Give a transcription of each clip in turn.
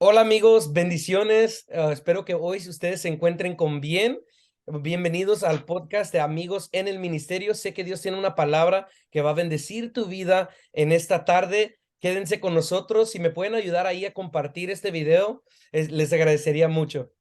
Hola amigos, bendiciones. Espero que hoy ustedes se encuentren con bien. Bienvenidos al podcast de Amigos en el Ministerio. Sé que Dios tiene una palabra que va a bendecir tu vida en esta tarde. Quédense con nosotros. Si me pueden ayudar ahí a compartir este video, les agradecería mucho.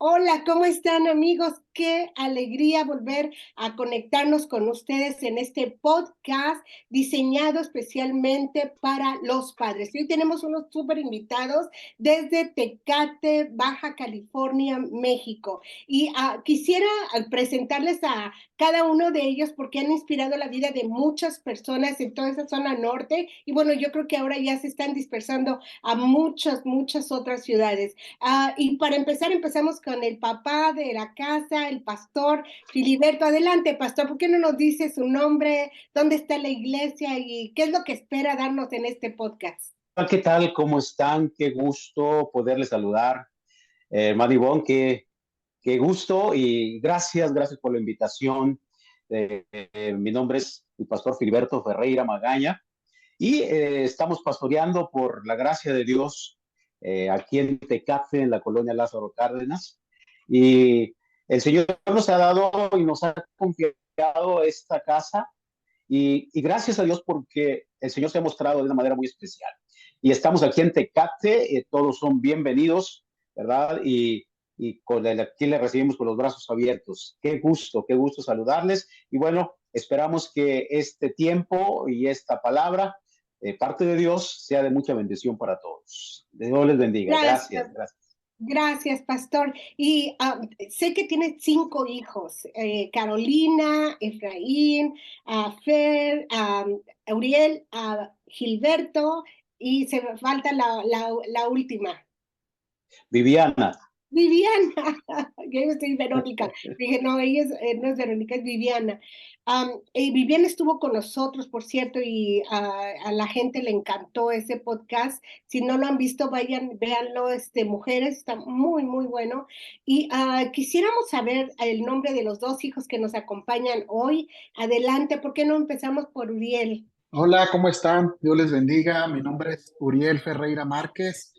Hola, ¿cómo están amigos? Qué alegría volver a conectarnos con ustedes en este podcast diseñado especialmente para los padres. Hoy tenemos unos súper invitados desde Tecate, Baja California, México. Y quisiera presentarles a cada uno de ellos porque han inspirado la vida de muchas personas en toda esa zona norte. Y bueno, yo creo que ahora ya se están dispersando a muchas otras ciudades. Y para empezar, empezamos con el papá de la casa, el pastor Filiberto. Adelante, pastor, ¿por qué no nos dice su nombre, dónde está la iglesia y qué es lo que espera darnos en este podcast? Hola, ¿qué tal? ¿Cómo están? Qué gusto poderles saludar. Hermano Ivonne, qué gusto y gracias por la invitación. Mi nombre es el pastor Filiberto Ferreira Magaña y estamos pastoreando por la gracia de Dios aquí en Tecate, en la colonia Lázaro Cárdenas. Y el Señor nos ha dado y nos ha confiado esta casa y gracias a Dios porque el Señor se ha mostrado de una manera muy especial. Y estamos aquí en Tecate, todos son bienvenidos, ¿verdad? Aquí les recibimos con los brazos abiertos. Qué gusto saludarles. Y bueno, esperamos que este tiempo y esta palabra, parte de Dios, sea de mucha bendición para todos. Dios les bendiga. Gracias. Gracias. Gracias, pastor. Y sé que tiene 5 hijos, Carolina, Efraín, Fer, Uriel, Gilberto, y se me falta la última. Viviana. Viviana, yo estoy Verónica. Dije, no, ella no es Verónica, es Viviana. Y Viviana estuvo con nosotros, por cierto, y a la gente le encantó ese podcast. Si no lo han visto, vayan, véanlo, mujeres, está muy bueno. Y quisiéramos saber el nombre de los 2 hijos que nos acompañan hoy. Adelante, ¿por qué no empezamos por Uriel? Hola, ¿cómo están? Dios les bendiga. Mi nombre es Uriel Ferreira Márquez.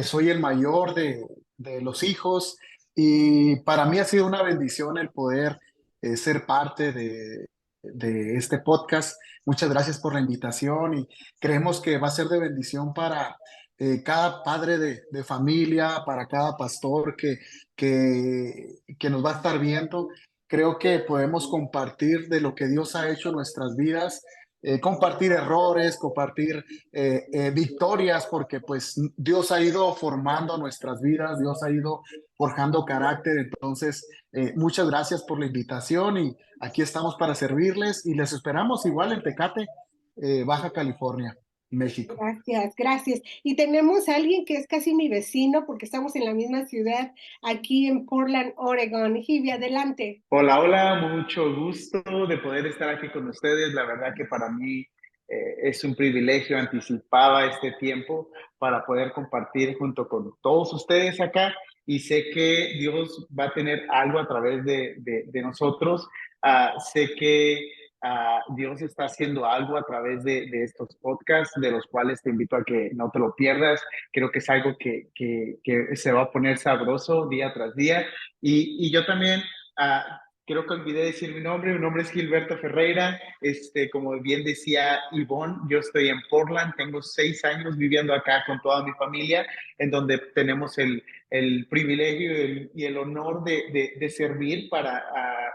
Soy el mayor de los hijos y para mí ha sido una bendición el poder ser parte de este podcast. Muchas gracias por la invitación y creemos que va a ser de bendición para cada padre de familia, para cada pastor que nos va a estar viendo. Creo que podemos compartir de lo que Dios ha hecho en nuestras vidas, compartir errores, compartir victorias, porque pues Dios ha ido formando nuestras vidas, Dios ha ido forjando carácter. Entonces, muchas gracias por la invitación y aquí estamos para servirles y les esperamos igual en Tecate, Baja California, México. Gracias. Y tenemos a alguien que es casi mi vecino porque estamos en la misma ciudad, aquí en Portland, Oregon. Ivy, adelante. Hola, hola, mucho gusto de poder estar aquí con ustedes. La verdad que para mí es un privilegio. Anticipaba este tiempo para poder compartir junto con todos ustedes acá y sé que Dios va a tener algo a través de nosotros. Sé que Dios está haciendo algo a través de estos podcasts, de los cuales te invito a que no te lo pierdas. Creo que es algo que se va a poner sabroso día tras día. Y yo también... creo que olvidé decir mi nombre es Gilberto Ferreira, como bien decía Ivonne, yo estoy en Portland, tengo 6 años viviendo acá con toda mi familia, en donde tenemos el privilegio y el honor de servir para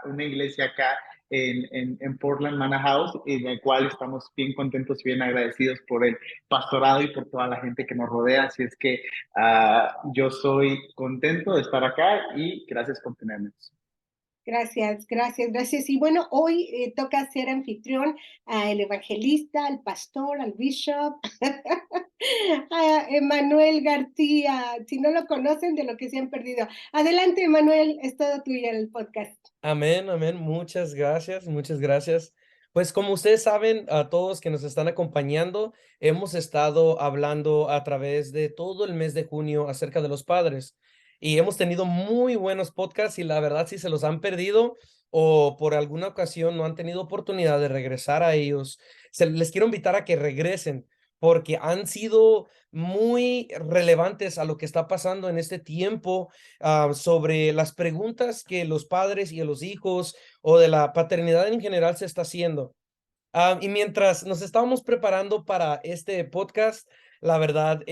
una iglesia acá en Portland, Manor House, en el cual estamos bien contentos y bien agradecidos por el pastorado y por toda la gente que nos rodea, así es que yo soy contento de estar acá y gracias por tenerme. Gracias. Y bueno, hoy toca ser anfitrión al evangelista, al pastor, al bishop, a Emanuel García. Si no lo conocen, de lo que se han perdido. Adelante, Emanuel, es todo tuyo el podcast. Amén, amén. Muchas gracias, muchas gracias. Pues como ustedes saben, a todos que nos están acompañando, hemos estado hablando a través de todo el mes de junio acerca de los padres. y hemos tenido muy buenos podcasts y la verdad si se los han perdido o por alguna ocasión no han tenido oportunidad de regresar a ellos, les quiero invitar a que regresen porque han sido muy relevantes a lo que está pasando en este tiempo, sobre las preguntas que los padres y los hijos o de la paternidad en general se está haciendo. Y mientras nos estábamos preparando para este podcast, la verdad,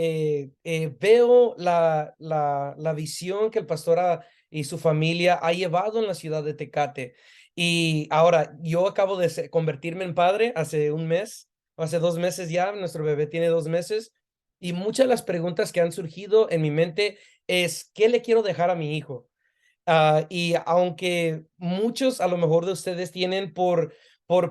veo la visión que el pastor y su familia ha llevado en la ciudad de Tecate. Y ahora, yo acabo de convertirme en padre hace un mes, o hace 2 meses ya, nuestro bebé tiene 2 meses, y muchas de las preguntas que han surgido en mi mente es, ¿qué le quiero dejar a mi hijo? Y aunque muchos a lo mejor de ustedes tienen por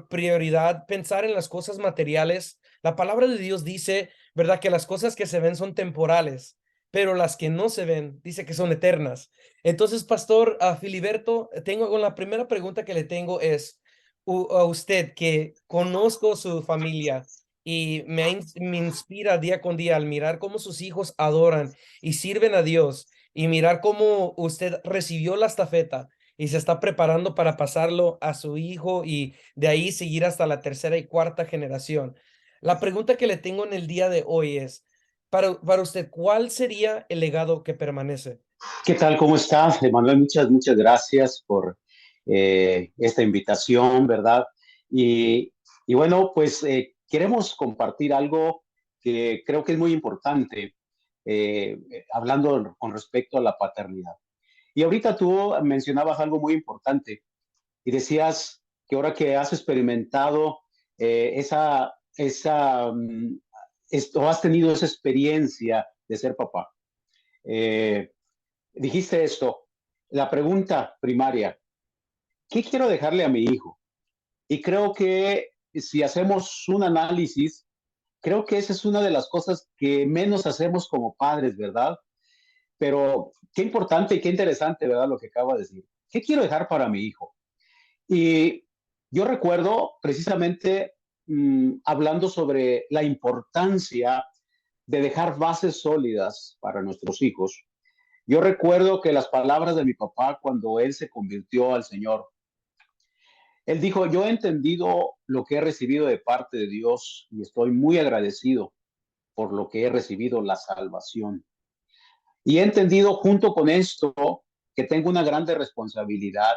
prioridad pensar en las cosas materiales, la palabra de Dios dice, ¿verdad? Que las cosas que se ven son temporales, pero las que no se ven, dice que son eternas. Entonces, Pastor Filiberto, tengo la primera pregunta que le tengo es, a usted que conozco su familia y me inspira día con día al mirar cómo sus hijos adoran y sirven a Dios y mirar cómo usted recibió la estafeta y se está preparando para pasarlo a su hijo y de ahí seguir hasta la tercera y cuarta generación. La pregunta que le tengo en el día de hoy es, para usted, ¿cuál sería el legado que permanece? ¿Qué tal? ¿Cómo estás, Emanuel? Muchas gracias por esta invitación, ¿verdad? Y, y bueno, pues queremos compartir algo que creo que es muy importante, hablando con respecto a la paternidad. Y ahorita tú mencionabas algo muy importante y decías que ahora que has experimentado o has tenido esa experiencia de ser papá, eh, dijiste esto, la pregunta primaria, ¿qué quiero dejarle a mi hijo? Y creo que si hacemos un análisis, creo que esa es una de las cosas que menos hacemos como padres, ¿verdad? Pero qué importante y qué interesante, ¿verdad? Lo que acabo de decir. ¿Qué quiero dejar para mi hijo? Y yo recuerdo precisamente hablando sobre la importancia de dejar bases sólidas para nuestros hijos. Yo recuerdo que las palabras de mi papá cuando él se convirtió al Señor, él dijo, yo he entendido lo que he recibido de parte de Dios y estoy muy agradecido por lo que he recibido, la salvación. Y he entendido junto con esto que tengo una grande responsabilidad.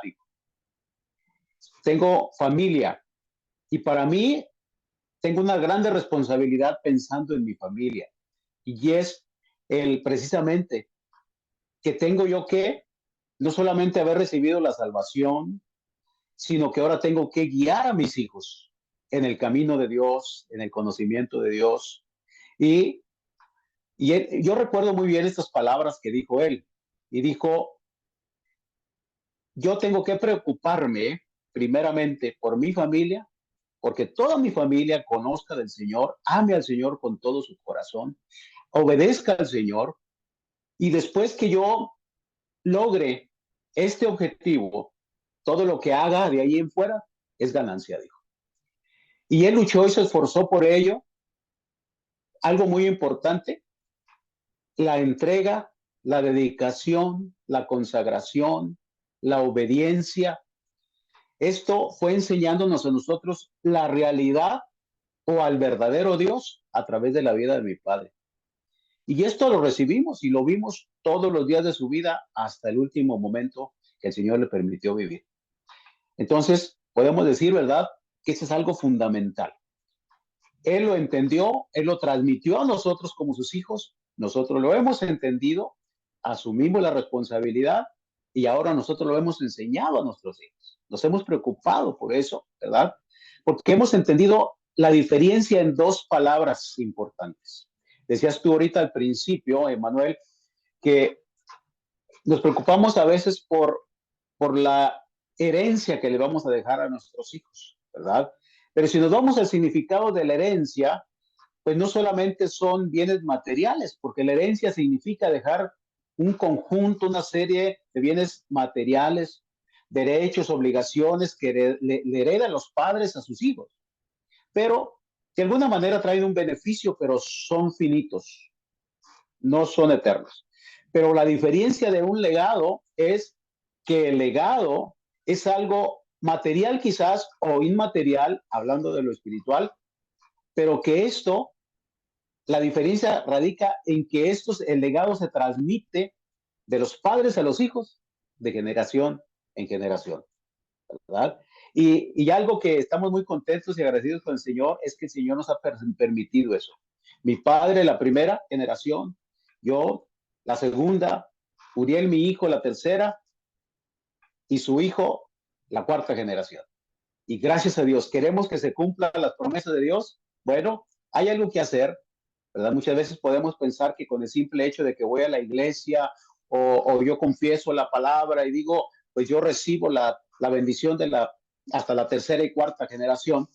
Tengo familia y para mí tengo una grande responsabilidad pensando en mi familia. Y es el precisamente que tengo yo que no solamente haber recibido la salvación, sino que ahora tengo que guiar a mis hijos en el camino de Dios, en el conocimiento de Dios. Y, yo recuerdo muy bien estas palabras que dijo él. Y dijo, yo tengo que preocuparme primeramente por mi familia, porque toda mi familia conozca del Señor, ame al Señor con todo su corazón, obedezca al Señor, y después que yo logre este objetivo, todo lo que haga de ahí en fuera es ganancia, dijo. Y él luchó y se esforzó por ello. Algo muy importante, la entrega, la dedicación, la consagración, la obediencia. Esto fue enseñándonos a nosotros la realidad o al verdadero Dios a través de la vida de mi padre. Y esto lo recibimos y lo vimos todos los días de su vida hasta el último momento que el Señor le permitió vivir. Entonces, podemos decir, ¿verdad?, que eso es algo fundamental. Él lo entendió, él lo transmitió a nosotros como sus hijos, nosotros lo hemos entendido, asumimos la responsabilidad y ahora nosotros lo hemos enseñado a nuestros hijos. Nos hemos preocupado por eso, ¿verdad? Porque hemos entendido la diferencia en dos palabras importantes. Decías tú ahorita al principio, Emanuel, que nos preocupamos a veces por la herencia que le vamos a dejar a nuestros hijos, ¿verdad? Pero si nos vamos al significado de la herencia, pues no solamente son bienes materiales, porque la herencia significa dejar un conjunto, una serie de bienes materiales, derechos, obligaciones que le heredan los padres a sus hijos, pero de alguna manera traen un beneficio, pero son finitos, no son eternos. Pero la diferencia de un legado es que el legado es algo material quizás o inmaterial, hablando de lo espiritual, pero que esto, la diferencia radica en que el legado se transmite de los padres a los hijos, de generación en generación, ¿verdad? Y algo que estamos muy contentos y agradecidos con el Señor es que el Señor nos ha permitido eso. Mi padre, la primera generación, yo, la segunda, Uriel, mi hijo, la tercera, y su hijo, la cuarta generación. Y gracias a Dios, queremos que se cumplan las promesas de Dios. Bueno, hay algo que hacer, ¿verdad? Muchas veces podemos pensar que con el simple hecho de que voy a la iglesia o yo confieso la palabra y digo, pues yo recibo la bendición hasta la tercera y cuarta generación.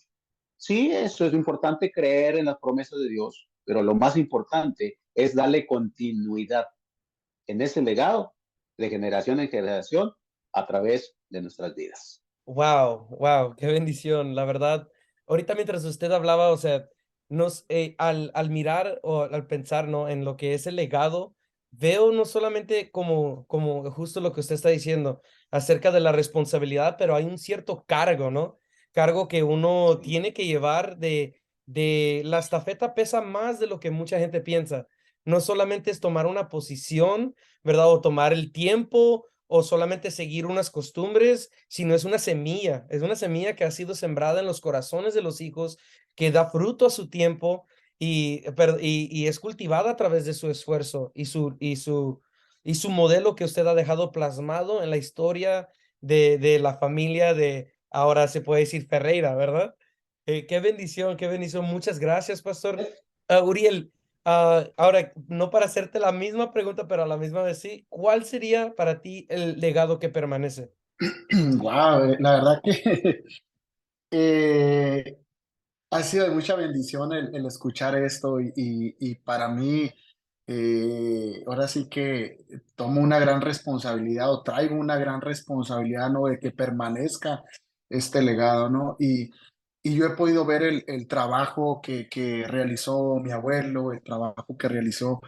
Sí, eso es importante, creer en las promesas de Dios, pero lo más importante es darle continuidad en ese legado de generación en generación a través de nuestras vidas. Wow, wow, qué bendición, la verdad. Ahorita mientras usted hablaba, o sea, al mirar o al pensar, ¿no? En lo que es el legado, veo no solamente como justo lo que usted está diciendo acerca de la responsabilidad, pero hay un cierto cargo, ¿no? Cargo que uno tiene que llevar de la estafeta pesa más de lo que mucha gente piensa. No solamente es tomar una posición, ¿verdad? O tomar el tiempo o solamente seguir unas costumbres, sino es una semilla que ha sido sembrada en los corazones de los hijos, que da fruto a su tiempo y es cultivada a través de su esfuerzo y su modelo que usted ha dejado plasmado en la historia de la familia de, ahora se puede decir Ferreira, ¿verdad? Qué bendición, qué bendición. Muchas gracias, pastor. Uriel, ahora, no para hacerte la misma pregunta, pero a la misma vez sí, ¿cuál sería para ti el legado que permanece? Wow, la verdad que eh, ha sido de mucha bendición el escuchar esto y para mí, ahora sí que tomo una gran responsabilidad o traigo una gran responsabilidad, ¿no? De que permanezca este legado, ¿no? Y yo he podido ver el trabajo que realizó mi abuelo, el trabajo que realizó,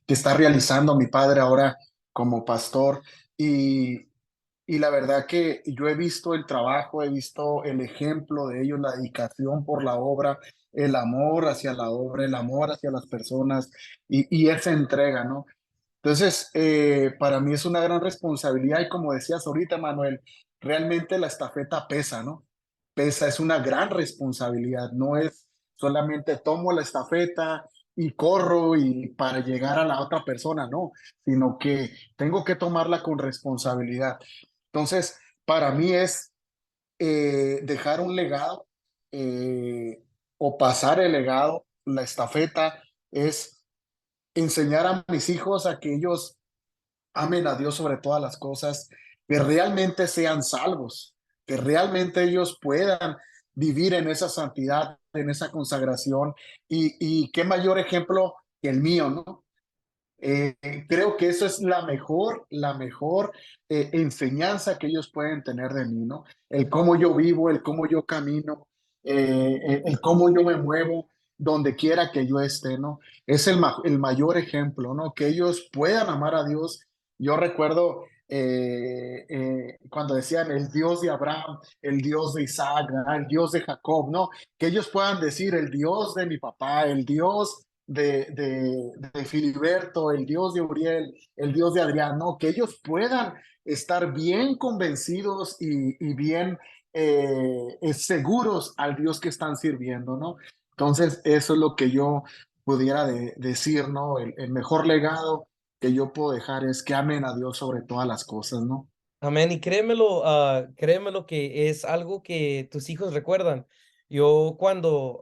que está realizando mi padre ahora como pastor. Y, y la verdad que yo he visto el trabajo, he visto el ejemplo de ellos, la dedicación por la obra, el amor hacia la obra, el amor hacia las personas y esa entrega, ¿no? Entonces, para mí es una gran responsabilidad y como decías ahorita, Manuel, realmente la estafeta pesa, ¿no? Pesa, es una gran responsabilidad, no es solamente tomo la estafeta y corro y para llegar a la otra persona, no, sino que tengo que tomarla con responsabilidad. Entonces, para mí es dejar un legado o pasar el legado, la estafeta, es enseñar a mis hijos a que ellos amen a Dios sobre todas las cosas, que realmente sean salvos, que realmente ellos puedan vivir en esa santidad, en esa consagración, y qué mayor ejemplo que el mío, ¿no? Eh, Creo que eso es la mejor enseñanza que ellos pueden tener de mí, ¿no? El cómo yo vivo, el cómo yo camino, el cómo yo me muevo donde quiera que yo esté, ¿no? Es el mayor ejemplo, ¿no? Que ellos puedan amar a Dios. Yo recuerdo cuando decían el Dios de Abraham, el Dios de Isaac, ¿verdad? El Dios de Jacob, ¿no? Que ellos puedan decir el Dios de mi papá, el Dios de Filiberto, el Dios de Uriel, el Dios de Adrián, ¿no? Que ellos puedan estar bien convencidos y bien seguros al Dios que están sirviendo, ¿no? Entonces, eso es lo que yo pudiera decir, ¿no? El mejor legado que yo puedo dejar es que amen a Dios sobre todas las cosas, ¿no? Amén. Y créemelo que es algo que tus hijos recuerdan. Yo cuando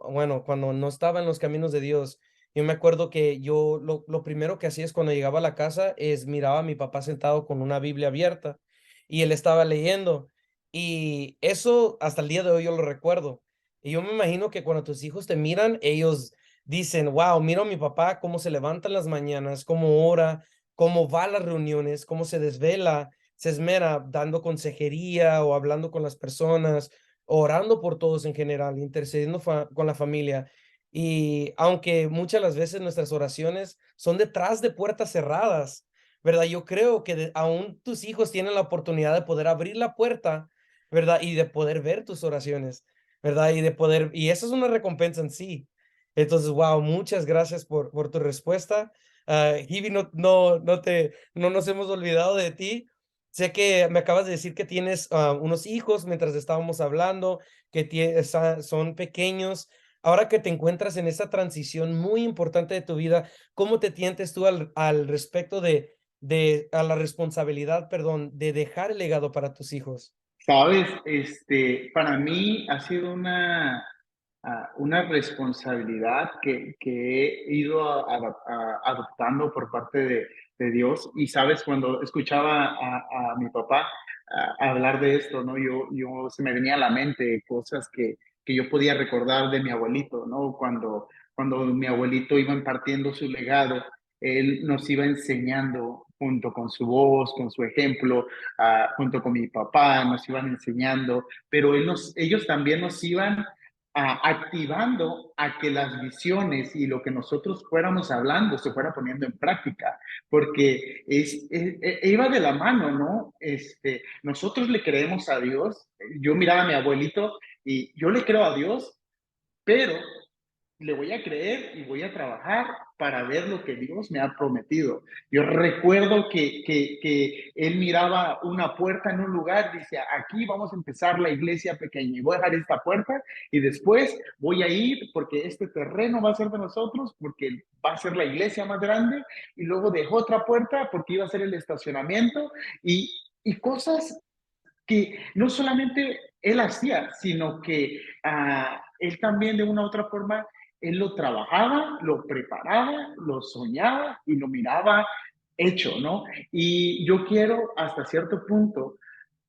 no estaba en los caminos de Dios, yo me acuerdo que yo lo primero que hacía es cuando llegaba a la casa es miraba a mi papá sentado con una Biblia abierta y él estaba leyendo. Y eso hasta el día de hoy yo lo recuerdo. Y yo me imagino que cuando tus hijos te miran, ellos dicen, wow, miro a mi papá cómo se levanta en las mañanas, cómo ora, cómo va a las reuniones, cómo se desvela, se esmera dando consejería o hablando con las personas, orando por todos en general, intercediendo con la familia. Y aunque muchas las veces nuestras oraciones son detrás de puertas cerradas, ¿verdad? Yo creo que aún tus hijos tienen la oportunidad de poder abrir la puerta, ¿verdad? Y de poder ver tus oraciones, ¿verdad? Y eso es una recompensa en sí. Entonces, wow, muchas gracias por tu respuesta. Ivy, no nos hemos olvidado de ti. Sé que me acabas de decir que tienes unos hijos mientras estábamos hablando, que son pequeños. Ahora que te encuentras en esa transición muy importante de tu vida, ¿cómo te sientes tú al respecto a la responsabilidad, perdón, de dejar el legado para tus hijos? Sabes, para mí ha sido una responsabilidad que he ido adoptando por parte de Dios. Y sabes, cuando escuchaba a mi papá hablar de esto, ¿no? Yo se me venía a la mente cosas que yo podía recordar de mi abuelito, ¿no? Cuando mi abuelito iba impartiendo su legado, él nos iba enseñando junto con su voz, con su ejemplo, junto con mi papá, nos iban enseñando, pero ellos también nos iban activando a que las visiones y lo que nosotros fuéramos hablando se fuera poniendo en práctica, porque iba de la mano, ¿no? Nosotros le creemos a Dios. Yo miraba a mi abuelito y yo le creo a Dios, pero le voy a creer y voy a trabajar para ver lo que Dios me ha prometido. Yo recuerdo que él miraba una puerta en un lugar y decía, aquí vamos a empezar la iglesia pequeña y voy a dejar esta puerta y después voy a ir porque este terreno va a ser de nosotros, porque va a ser la iglesia más grande, y luego dejó otra puerta porque iba a ser el estacionamiento y cosas que no solamente él hacía, sino que él también de una u otra forma, él lo trabajaba, lo preparaba, lo soñaba y lo miraba hecho, ¿no? Y yo quiero hasta cierto punto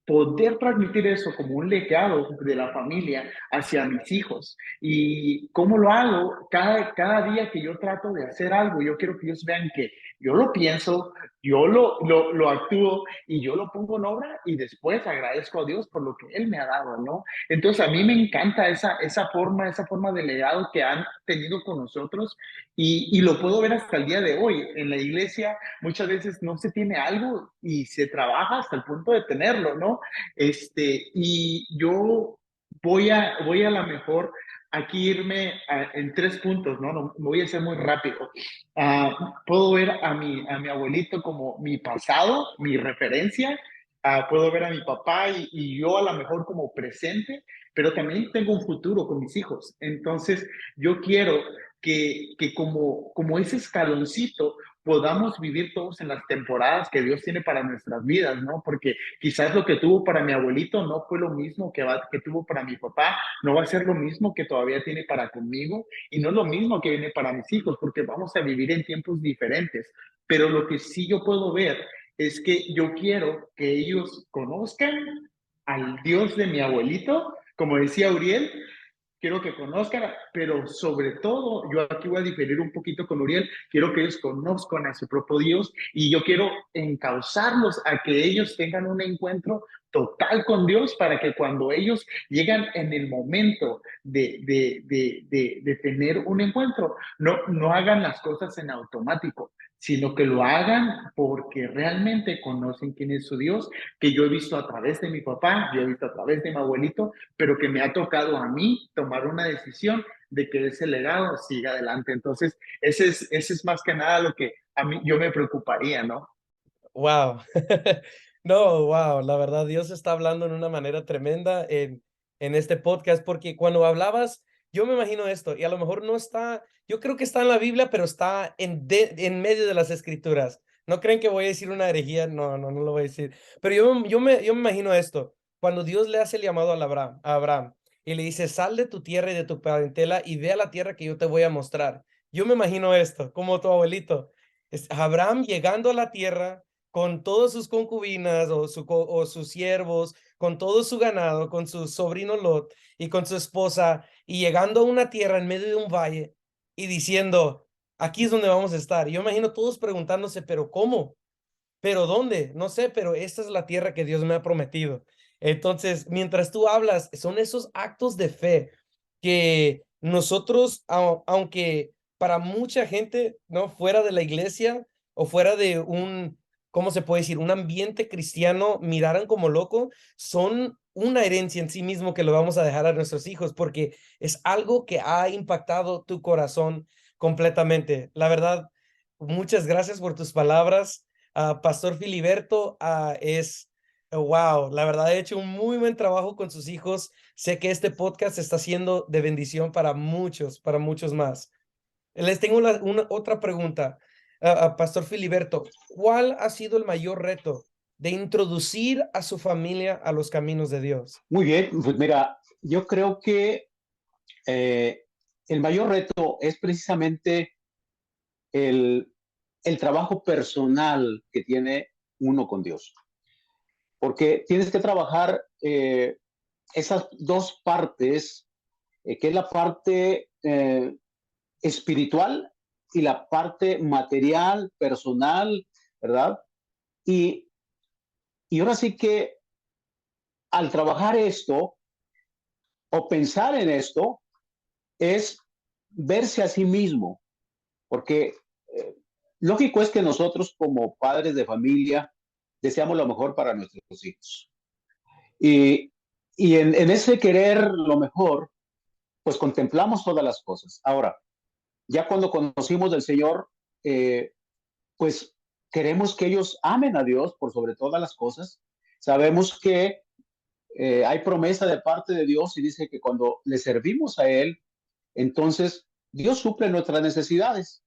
poder transmitir eso como un legado de la familia hacia mis hijos. ¿Y cómo lo hago? Cada día que yo trato de hacer algo, yo quiero que ellos vean que yo lo pienso, yo lo actúo y yo lo pongo en obra y después agradezco a Dios por lo que Él me ha dado, ¿no? Entonces a mí me encanta esa forma de legado que han tenido con nosotros y lo puedo ver hasta el día de hoy. En la iglesia muchas veces no se tiene algo y se trabaja hasta el punto de tenerlo, ¿no? Y yo voy a la mejor aquí irme en 3 puntos, ¿no? No, me voy a hacer muy rápido. Puedo ver a mi abuelito como mi pasado, mi referencia. Puedo ver a mi papá y yo a lo mejor como presente, pero también tengo un futuro con mis hijos. Entonces, yo quiero que como ese escaloncito podamos vivir todos en las temporadas que Dios tiene para nuestras vidas, ¿no? Porque quizás lo que tuvo para mi abuelito no fue lo mismo que tuvo para mi papá, no va a ser lo mismo que todavía tiene para conmigo y no es lo mismo que viene para mis hijos, porque vamos a vivir en tiempos diferentes. Pero lo que sí yo puedo ver es que yo quiero que ellos conozcan al Dios de mi abuelito, como decía Uriel, quiero que conozcan, pero sobre todo, yo aquí voy a diferir un poquito con Uriel, quiero que ellos conozcan a su propio Dios y yo quiero encauzarlos a que ellos tengan un encuentro total con Dios para que cuando ellos llegan en el momento de tener un encuentro, no hagan las cosas en automático, sino que lo hagan porque realmente conocen quién es su Dios, que yo he visto a través de mi papá, yo he visto a través de mi abuelito, pero que me ha tocado a mí tomar una decisión de que ese legado siga adelante. Entonces, ese es más que nada lo que a mí yo me preocuparía, ¿no? Wow. No, wow, la verdad, Dios está hablando en una manera tremenda en este podcast, porque cuando hablabas, yo me imagino esto, y a lo mejor no está, yo creo que está en la Biblia, pero está en medio de las escrituras. ¿No creen que voy a decir una herejía? No lo voy a decir. Pero yo me imagino esto, cuando Dios le hace el llamado a Abraham y le dice, sal de tu tierra y de tu parentela y ve a la tierra que yo te voy a mostrar. Yo me imagino esto, como tu abuelito. Es Abraham llegando a la tierra con todas sus concubinas o sus siervos, con todo su ganado, con su sobrino Lot y con su esposa, y llegando a una tierra en medio de un valle y diciendo, aquí es donde vamos a estar. Y yo imagino todos preguntándose, pero ¿cómo? ¿Pero dónde? No sé, pero esta es la tierra que Dios me ha prometido. Entonces, mientras tú hablas, son esos actos de fe que nosotros, aunque para mucha gente, ¿no? Fuera de la iglesia o fuera de ¿cómo se puede decir? Un ambiente cristiano miraran como loco, son una herencia en sí mismo que lo vamos a dejar a nuestros hijos, porque es algo que ha impactado tu corazón completamente. La verdad, muchas gracias por tus palabras. Pastor Filiberto, wow, la verdad he hecho un muy buen trabajo con sus hijos. Sé que este podcast está siendo de bendición para muchos más. Les tengo otra pregunta, Pastor Filiberto. ¿Cuál ha sido el mayor reto de introducir a su familia a los caminos de Dios? Muy bien, pues mira, yo creo que eh, el mayor reto es precisamente el, el trabajo personal que tiene uno con Dios, porque tienes que trabajar esas dos partes, que es la parte espiritual y la parte material, personal, ¿verdad? Y, y ahora sí que al trabajar esto o pensar en esto es verse a sí mismo, porque lógico es que nosotros como padres de familia deseamos lo mejor para nuestros hijos. Y, en ese querer lo mejor, pues contemplamos todas las cosas. Ahora, ya cuando conocimos del Señor, pues queremos que ellos amen a Dios por sobre todas las cosas. Sabemos que hay promesa de parte de Dios y dice que cuando le servimos a Él, entonces Dios suple nuestras necesidades.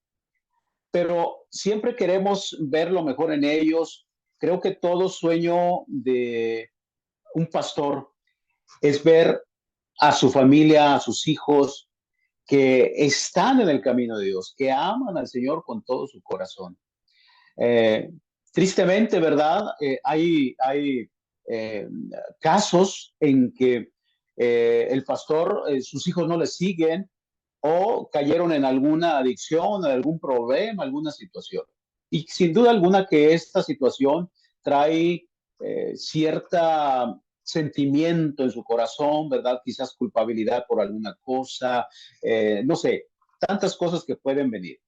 Pero siempre queremos ver lo mejor en ellos. Creo que todo sueño de un pastor es ver a su familia, a sus hijos, que están en el camino de Dios, que aman al Señor con todo su corazón. Eh, Tristemente, ¿verdad? Hay eh, casos en que el pastor, sus hijos no le siguen o cayeron en alguna adicción, en algún problema, alguna situación. Y sin duda alguna que esta situación trae cierta sentimiento en su corazón, ¿verdad? Quizás culpabilidad por alguna cosa, no sé, tantas cosas que pueden venir.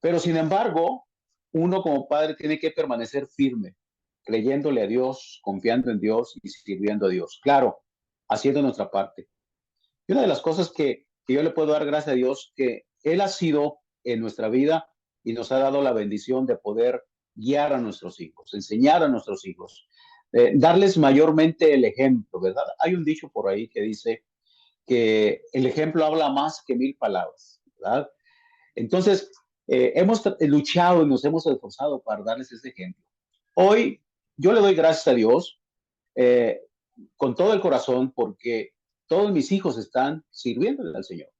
Pero sin embargo, uno como padre tiene que permanecer firme, creyéndole a Dios, confiando en Dios y sirviendo a Dios. Claro, haciendo nuestra parte. Y una de las cosas que yo le puedo dar gracias a Dios, que Él ha sido en nuestra vida y nos ha dado la bendición de poder guiar a nuestros hijos, enseñar a nuestros hijos, darles mayormente el ejemplo, ¿verdad? Hay un dicho por ahí que dice que el ejemplo habla más que 1000 palabras, ¿verdad? Entonces, hemos luchado y nos hemos esforzado para darles ese ejemplo. Hoy yo le doy gracias a Dios eh, con todo el corazón porque todos mis hijos están sirviéndole al Señor.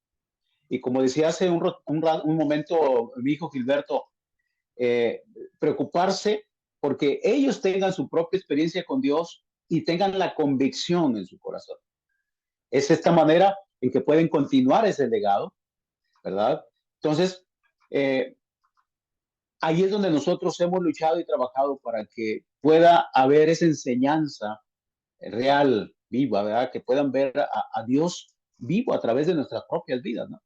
Y como decía hace un momento mi hijo Gilberto, eh, preocuparse porque ellos tengan su propia experiencia con Dios y tengan la convicción en su corazón. Es esta manera en que pueden continuar ese legado, ¿verdad? Entonces, eh, ahí es donde nosotros hemos luchado y trabajado para que pueda haber esa enseñanza real, viva, ¿verdad? Que puedan ver a Dios vivo a través de nuestras propias vidas, ¿no?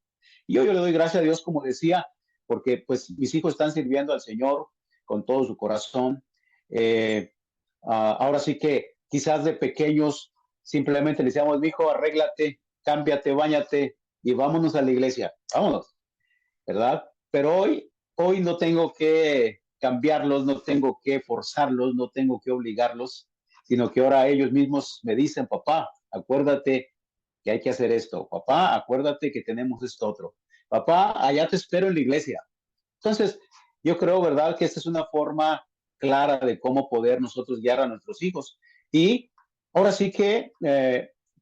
Y yo le doy gracias a Dios, como decía, porque pues mis hijos están sirviendo al Señor con todo su corazón. Ahora sí que quizás de pequeños simplemente le decíamos, mi hijo, arréglate, cámbiate, báñate y vámonos a la iglesia, vámonos, ¿verdad? Pero hoy no tengo que cambiarlos, no tengo que forzarlos, no tengo que obligarlos, sino que ahora ellos mismos me dicen, papá, acuérdate que hay que hacer esto, papá, acuérdate que tenemos esto otro, papá, allá te espero en la iglesia. Entonces, yo creo, ¿verdad?, que esta es una forma clara de cómo poder nosotros guiar a nuestros hijos. Y ahora sí que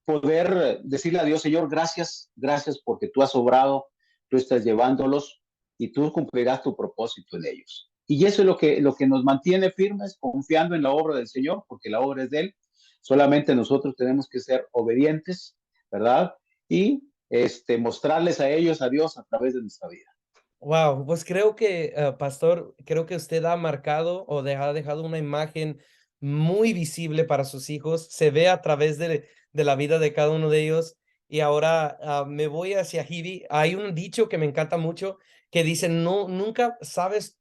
poder decirle a Dios, Señor, gracias, gracias porque tú has obrado, tú estás llevándolos y tú cumplirás tu propósito en ellos. Y eso es lo que nos mantiene firmes, confiando en la obra del Señor, porque la obra es de Él. Solamente nosotros tenemos que ser obedientes, ¿verdad? Y mostrarles a ellos a Dios a través de nuestra vida. Wow, pues creo que, pastor, creo que usted ha marcado o ha dejado una imagen muy visible para sus hijos. Se ve a través de la vida de cada uno de ellos. Y ahora me voy hacia Hibi. Hay un dicho que me encanta mucho que dice, no, nunca sabes,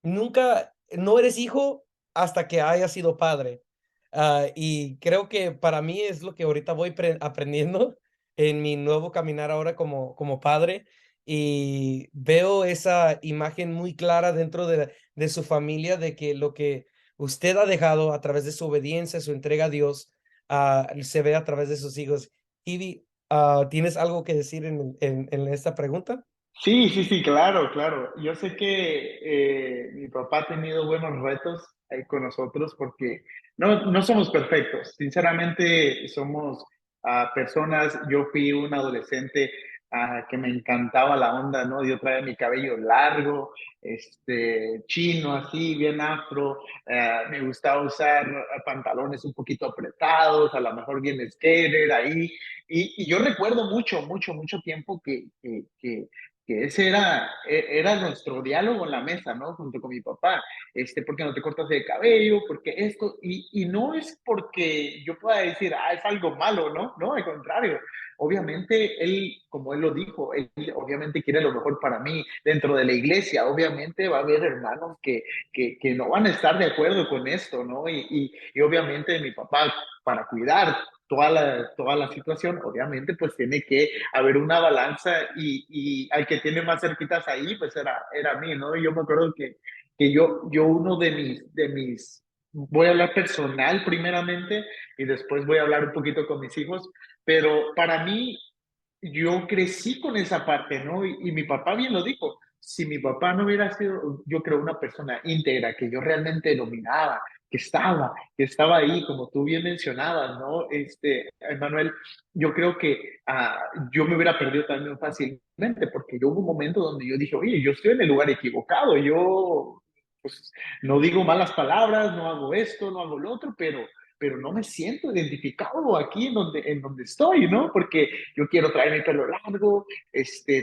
nunca no eres hijo hasta que hayas sido padre. Y creo que para mí es lo que ahorita voy aprendiendo en mi nuevo caminar ahora como padre. Y veo esa imagen muy clara dentro de su familia de que lo que usted ha dejado a través de su obediencia, su entrega a Dios, se ve a través de sus hijos. Ivy, ¿tienes algo que decir en esta pregunta? Sí, sí, sí, claro, claro. Yo sé que mi papá ha tenido buenos retos ahí con nosotros porque no somos perfectos. Sinceramente, somos personas. Yo fui un adolescente que me encantaba la onda, ¿no? Yo traía mi cabello largo, chino, así, bien afro. Me gustaba usar pantalones un poquito apretados, a lo mejor bien skater ahí. Y yo recuerdo mucho tiempo que ese era nuestro diálogo en la mesa, ¿no? Junto con mi papá. ¿Por qué no te cortas el cabello? Porque esto, y no es porque yo pueda decir, es algo malo, ¿no? No, al contrario. Obviamente, él, como él lo dijo, él obviamente quiere lo mejor para mí. Dentro de la iglesia, obviamente va a haber hermanos que no van a estar de acuerdo con esto, ¿no? Y obviamente mi papá, para cuidar toda la situación, obviamente pues tiene que haber una balanza y al que tiene más cerquitas ahí pues era a mí, ¿no? Y yo me acuerdo que yo uno de mis, voy a hablar personal primeramente y después voy a hablar un poquito con mis hijos, pero para mí yo crecí con esa parte, ¿no? Y mi papá bien lo dijo, si mi papá no hubiera sido, yo creo, una persona íntegra, que yo realmente dominaba, que estaba ahí, como tú bien mencionabas, ¿no? Manuel, yo creo que yo me hubiera perdido también fácilmente, porque yo hubo un momento donde yo dije, oye, yo estoy en el lugar equivocado, yo, pues, no digo malas palabras, no hago esto, no hago lo otro, pero no me siento identificado aquí en donde estoy, ¿no? Porque yo quiero traer mi pelo largo,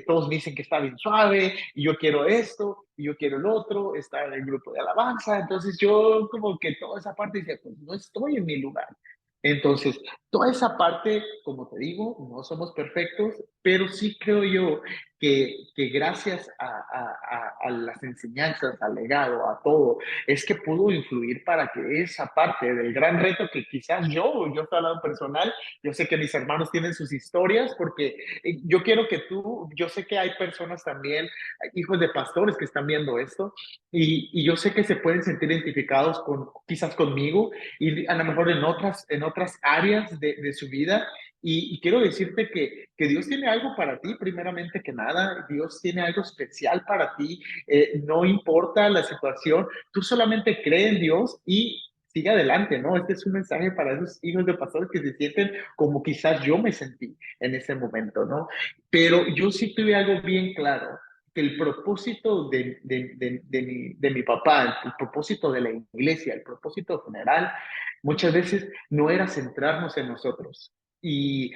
todos me dicen que está bien suave, y yo quiero esto, y yo quiero el otro, estar en el grupo de alabanza, entonces yo como que toda esa parte decía, pues no estoy en mi lugar. Entonces, toda esa parte, como te digo, no somos perfectos, pero sí creo yo que gracias a las enseñanzas, al legado, a todo, es que pudo influir para que esa parte del gran reto que quizás yo estoy hablando personal, yo sé que mis hermanos tienen sus historias, porque yo quiero que yo sé que hay personas también, hijos de pastores que están viendo esto, y yo sé que se pueden sentir identificados quizás conmigo, y a lo mejor en otras áreas de su vida, y quiero decirte que Dios tiene algo para ti, primeramente que nada, Dios tiene algo especial para ti, no importa la situación, tú solamente cree en Dios y sigue adelante, ¿no? Este es un mensaje para esos hijos de pastores que se sienten como quizás yo me sentí en ese momento, ¿no? Pero yo sí tuve algo bien claro, que el propósito de mi papá, el propósito de la iglesia, el propósito general, muchas veces no era centrarnos en nosotros. Y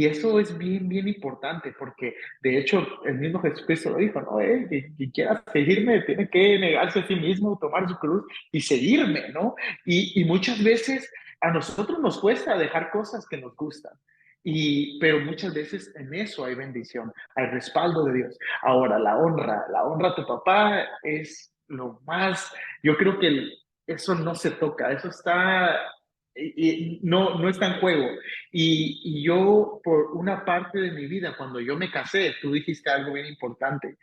eso es bien importante, porque de hecho el mismo Jesucristo lo dijo, ¿no? Que quiera seguirme tiene que negarse a sí mismo, tomar su cruz y seguirme, ¿no? Y muchas veces a nosotros nos cuesta dejar cosas que nos gustan. Pero muchas veces en eso hay bendición, hay respaldo de Dios. Ahora, la honra a tu papá es lo más, yo creo que eso no se toca, eso está, no está en juego. Y yo, por una parte de mi vida, cuando yo me casé, tú dijiste algo bien importante.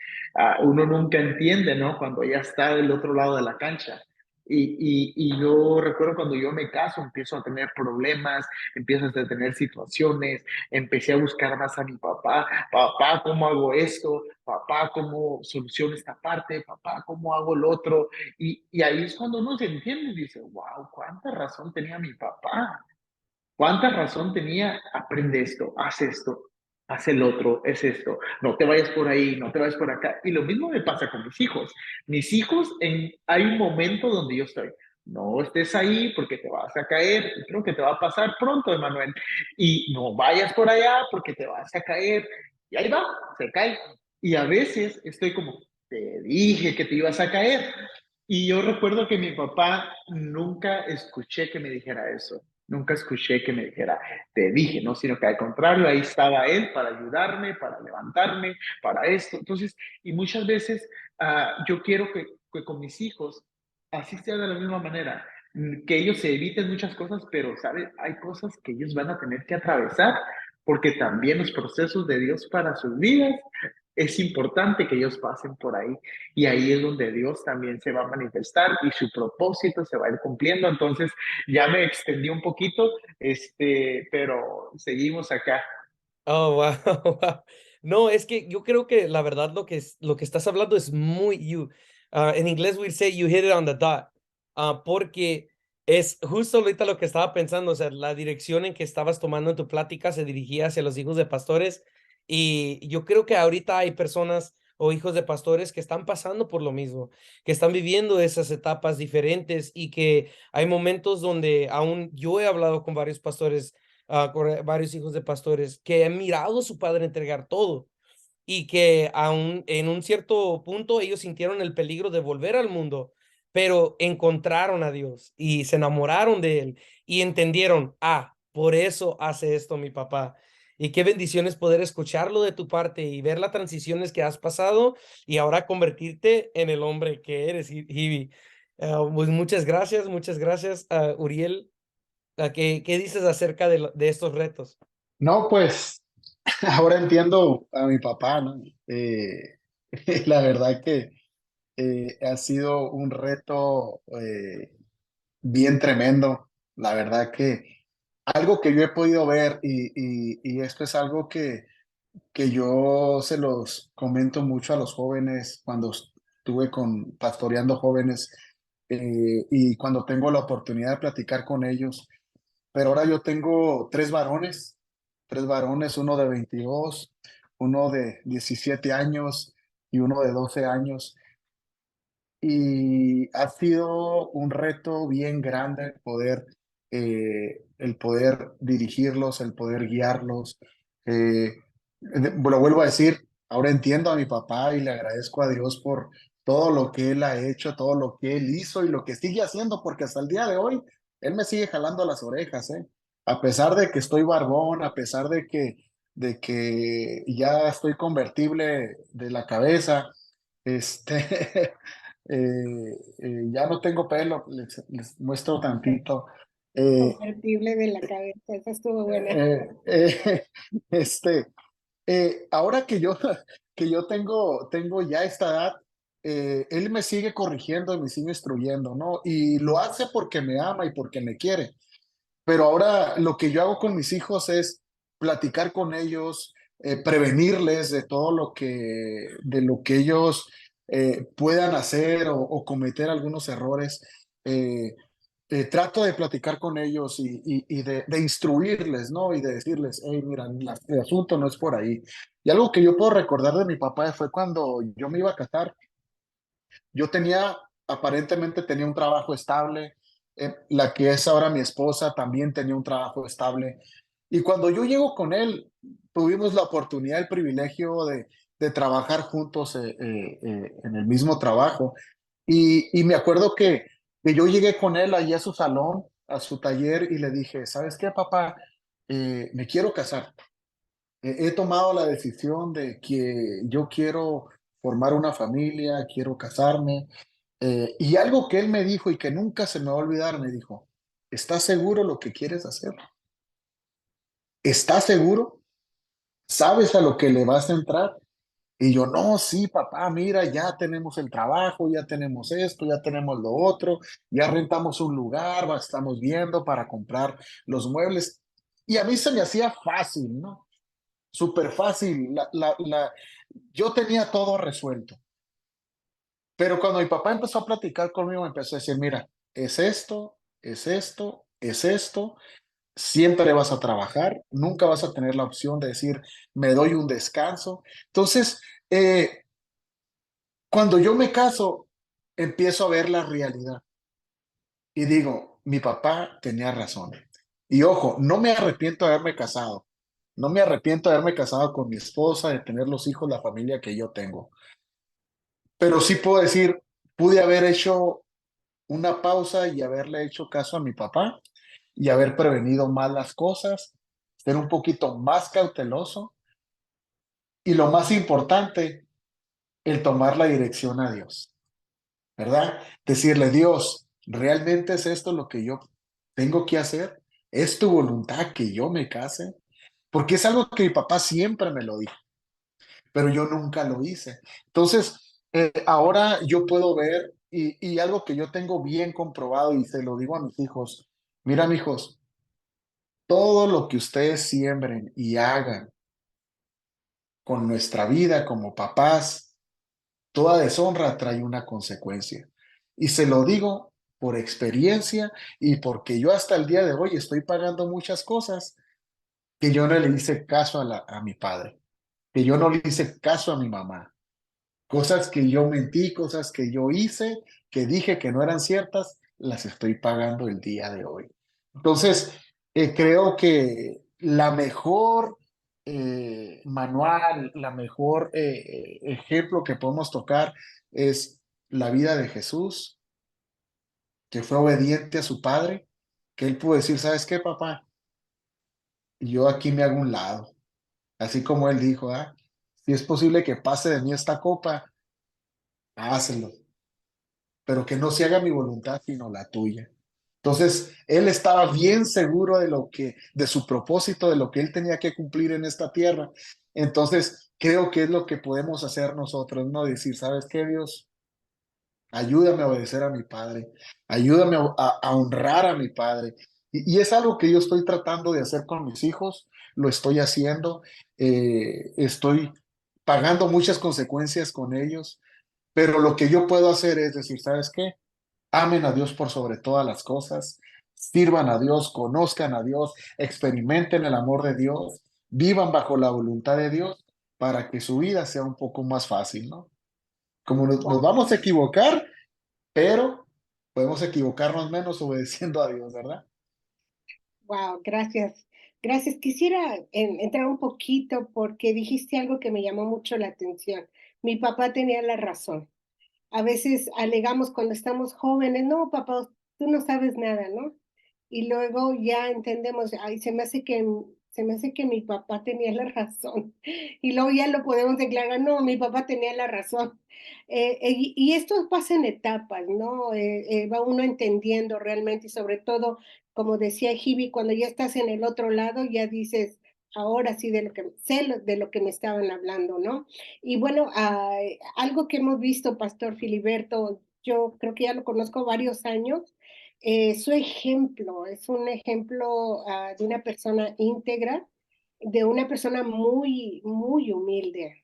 Uno nunca entiende, ¿no? Cuando ya está del otro lado de la cancha. Y yo recuerdo cuando yo me caso, empiezo a tener problemas, empiezo a tener situaciones, empecé a buscar más a mi papá. Papá, ¿cómo hago esto? Papá, ¿cómo soluciono esta parte? Papá, ¿cómo hago el otro? Y ahí es cuando uno se entiende y dice, wow, cuánta razón tenía mi papá. ¿Cuánta razón tenía? Aprende esto, haz el otro, es esto. No te vayas por ahí, no te vayas por acá. Y lo mismo me pasa con mis hijos. Mis hijos, hay un momento donde yo estoy. No estés ahí porque te vas a caer. Creo que te va a pasar pronto, Emanuel. Y no vayas por allá porque te vas a caer. Y ahí va, se cae. Y a veces estoy como, te dije que te ibas a caer. Y yo recuerdo que mi papá nunca escuché que me dijera eso. Nunca escuché que me dijera, te dije, ¿no? Sino que al contrario, ahí estaba él para ayudarme, para levantarme, para esto. Entonces, y muchas veces yo quiero que con mis hijos así sea de la misma manera. Que ellos se eviten muchas cosas, pero, ¿sabes? Hay cosas que ellos van a tener que atravesar, porque también los procesos de Dios para sus vidas es importante que ellos pasen por ahí. Y ahí es donde Dios también se va a manifestar y su propósito se va a ir cumpliendo. Entonces, ya me extendí un poquito, pero seguimos acá. Oh, wow, wow. No, es que yo creo que la verdad lo que estás hablando es muy you. En inglés we say you hit it on the dot. Porque es justo ahorita lo que estaba pensando, o sea, la dirección en que estabas tomando en tu plática se dirigía hacia los hijos de pastores y yo creo que ahorita hay personas o hijos de pastores que están pasando por lo mismo, que están viviendo esas etapas diferentes y que hay momentos donde aún yo he hablado con varios pastores, con varios hijos de pastores que han mirado a su padre entregar todo y que aún en un cierto punto ellos sintieron el peligro de volver al mundo, pero encontraron a Dios y se enamoraron de él y entendieron, por eso hace esto mi papá. Y qué bendición es poder escucharlo de tu parte y ver las transiciones que has pasado y ahora convertirte en el hombre que eres, Hibi. Pues muchas gracias, Uriel. ¿Qué dices acerca de estos retos? No, pues ahora entiendo a mi papá, ¿no? La verdad que ha sido un reto bien tremendo. La verdad que algo que yo he podido ver y esto es algo que yo se los comento mucho a los jóvenes cuando estuve pastoreando jóvenes y cuando tengo la oportunidad de platicar con ellos. Pero ahora yo tengo tres varones, uno de 22, uno de 17 años y uno de 12 años. Y ha sido un reto bien grande el poder dirigirlos, el poder guiarlos. Lo vuelvo a decir, ahora entiendo a mi papá y le agradezco a Dios por todo lo que él ha hecho, todo lo que él hizo y lo que sigue haciendo, porque hasta el día de hoy él me sigue jalando las orejas, ¿eh? A pesar de que estoy barbón, a pesar de que ya estoy convertible de la cabeza, este, ya no tengo pelo, les muestro tantito. Eh, Convertible de la cabeza, esa estuvo buena. eh, este, ahora que yo tengo ya esta edad, él me sigue corrigiendo y me sigue instruyendo, ¿no? Y lo hace porque me ama y porque me quiere. Pero ahora lo que yo hago con mis hijos es platicar con ellos, prevenirles de todo de lo que ellos puedan hacer o cometer algunos errores. Eh, Trato de platicar con ellos y de instruirles, ¿no? Y de decirles, hey, mira, el asunto no es por ahí. Y algo que yo puedo recordar de mi papá fue cuando yo me iba a casar. Yo aparentemente tenía un trabajo estable, la que es ahora mi esposa también tenía un trabajo estable. Y cuando yo llego con él, tuvimos la oportunidad, el privilegio de trabajar juntos en el mismo trabajo. Y me acuerdo que yo llegué con él allí a su salón, a su taller, y le dije, ¿sabes qué, papá? Me quiero casar. He tomado la decisión de que yo quiero formar una familia, quiero casarme. Y algo que él me dijo y que nunca se me va a olvidar, me dijo, ¿estás seguro lo que quieres hacer? ¿Estás seguro? ¿Sabes a lo que le vas a entrar? Y yo, no, sí, papá, mira, ya tenemos el trabajo, ya tenemos esto, ya tenemos lo otro, ya rentamos un lugar, estamos viendo para comprar los muebles. Y a mí se me hacía fácil, ¿no? Súper fácil. Yo tenía todo resuelto. Pero cuando mi papá empezó a platicar conmigo, me empezó a decir, mira, es esto, es esto, es esto, siempre vas a trabajar, nunca vas a tener la opción de decir, me doy un descanso. Entonces, cuando yo me caso, empiezo a ver la realidad y digo, mi papá tenía razón. Y ojo, no me arrepiento de haberme casado, no me arrepiento de haberme casado con mi esposa, de tener los hijos, la familia que yo tengo. Pero sí puedo decir, pude haber hecho una pausa y haberle hecho caso a mi papá y haber prevenido más las cosas, ser un poquito más cauteloso y lo más importante, el tomar la dirección a Dios. ¿verdad? Decirle, Dios, ¿realmente es esto lo que yo tengo que hacer? ¿Es tu voluntad que yo me case? Porque es algo que mi papá siempre me lo dijo, pero yo nunca lo hice. Entonces, ahora yo puedo ver y algo que yo tengo bien comprobado y se lo digo a mis hijos, mira, hijos, todo lo que ustedes siembren y hagan con nuestra vida como papás, toda deshonra trae una consecuencia. Y se lo digo por experiencia y porque yo hasta el día de hoy estoy pagando muchas cosas que yo no le hice caso a mi padre, que yo no le hice caso a mi mamá. Cosas que yo mentí, cosas que yo hice, que dije que no eran ciertas, las estoy pagando el día de hoy. Entonces, creo que la mejor manual, la mejor ejemplo que podemos tocar es la vida de Jesús, que fue obediente a su padre, que él pudo decir, ¿sabes qué, papá? Yo aquí me hago un lado, así como él dijo, ah, si es posible que pase de mí esta copa, hácelo, pero que no se haga mi voluntad sino la tuya. Entonces, él estaba bien seguro de su propósito, de lo que él tenía que cumplir en esta tierra. Entonces, creo que es lo que podemos hacer nosotros, ¿no? Decir, ¿sabes qué, Dios? Ayúdame a obedecer a mi padre, ayúdame a honrar a mi padre. Y es algo que yo estoy tratando de hacer con mis hijos, lo estoy haciendo, estoy pagando muchas consecuencias con ellos, pero lo que yo puedo hacer es decir, ¿sabes qué? Amen a Dios por sobre todas las cosas, sirvan a Dios, conozcan a Dios, experimenten el amor de Dios, vivan bajo la voluntad de Dios para que su vida sea un poco más fácil, ¿no? Como nos vamos a equivocar, pero podemos equivocarnos menos obedeciendo a Dios, ¿verdad? Wow, gracias. Gracias. Quisiera entrar un poquito porque dijiste algo que me llamó mucho la atención. Mi papá tenía la razón. A veces alegamos cuando estamos jóvenes, no, papá, tú no sabes nada, ¿no? Y luego ya entendemos, ay, se me hace que mi papá tenía la razón. Y luego ya lo podemos declarar, no, mi papá tenía la razón. Y esto pasa en etapas, ¿no? Va uno entendiendo realmente y sobre todo, como decía Hibi, cuando ya estás en el otro lado, ya dices, ahora sí de lo que de lo que me estaban hablando, ¿no? Y bueno, algo que hemos visto, Pastor Filiberto, yo creo que ya lo conozco varios años, su ejemplo es un ejemplo de una persona íntegra, de una persona muy, muy humilde,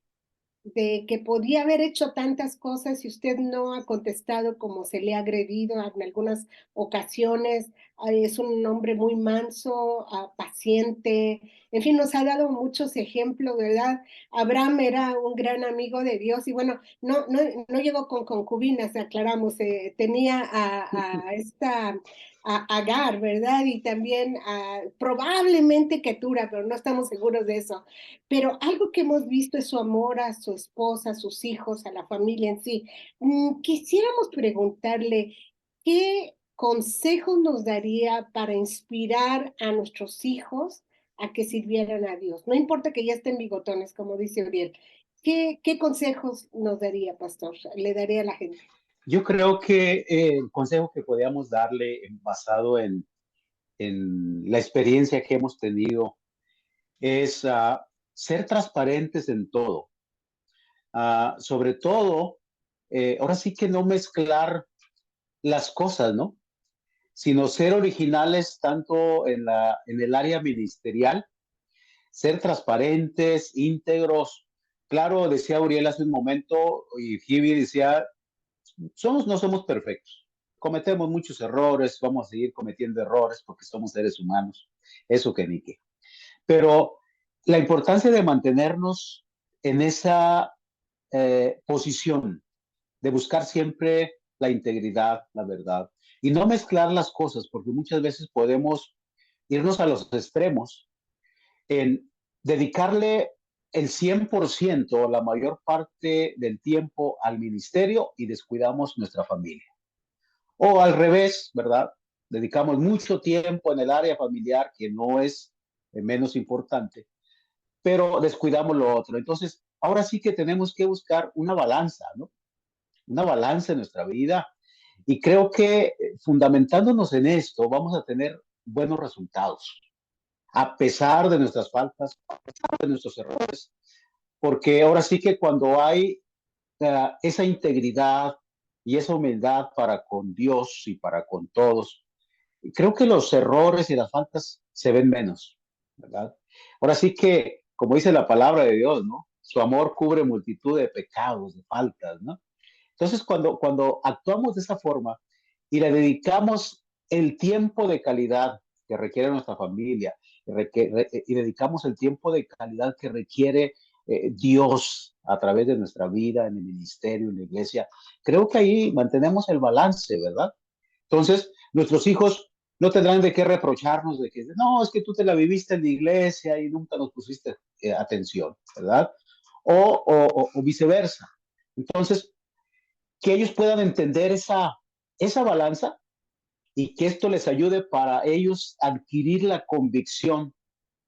de que podía haber hecho tantas cosas y usted no ha contestado como se le ha agredido en algunas ocasiones. Es un hombre muy manso, paciente, en fin, nos ha dado muchos ejemplos, ¿verdad? Abraham era un gran amigo de Dios y bueno, no llegó con concubinas, aclaramos, tenía a esta... A Agar, ¿verdad? Y también probablemente Ketura, pero no estamos seguros de eso. Pero algo que hemos visto es su amor a su esposa, a sus hijos, a la familia en sí. Quisiéramos preguntarle, ¿qué consejos nos daría para inspirar a nuestros hijos a que sirvieran a Dios? No importa que ya estén bigotones, como dice Uriel. ¿Qué consejos nos daría, pastor? Le daría a la gente. Yo creo que el consejo que podríamos darle basado en la experiencia que hemos tenido es ser transparentes en todo. Sobre todo, ahora sí que no mezclar las cosas, ¿no? Sino ser originales tanto en el área ministerial, ser transparentes, íntegros. Claro, decía Uriel hace un momento, y Phoebe decía, no somos perfectos. Cometemos muchos errores, vamos a seguir cometiendo errores porque somos seres humanos. Eso que ni qué. Pero la importancia de mantenernos en esa posición, de buscar siempre la integridad, la verdad, y no mezclar las cosas, porque muchas veces podemos irnos a los extremos en dedicarle el 100%, la mayor parte del tiempo al ministerio y descuidamos nuestra familia. O al revés, ¿verdad? Dedicamos mucho tiempo en el área familiar, que no es menos importante, pero descuidamos lo otro. Entonces, ahora sí que tenemos que buscar una balanza, ¿no? una balanza en nuestra vida. Y creo que fundamentándonos en esto, vamos a tener buenos resultados, a pesar de nuestras faltas, a pesar de nuestros errores, porque ahora sí que cuando hay esa integridad y esa humildad para con Dios y para con todos, creo que los errores y las faltas se ven menos, ¿verdad? Ahora sí que, como dice la palabra de Dios, ¿no? Su amor cubre multitud de pecados, de faltas, ¿no? Entonces, cuando actuamos de esa forma y le dedicamos el tiempo de calidad que requiere nuestra familia y dedicamos el tiempo de calidad que requiere Dios a través de nuestra vida, en el ministerio, en la iglesia, creo que ahí mantenemos el balance, ¿verdad? Entonces, nuestros hijos no tendrán de qué reprocharnos de que, no, es que tú te la viviste en la iglesia y nunca nos pusiste atención, ¿verdad? O viceversa. Entonces, que ellos puedan entender esa balanza y que esto les ayude para ellos adquirir la convicción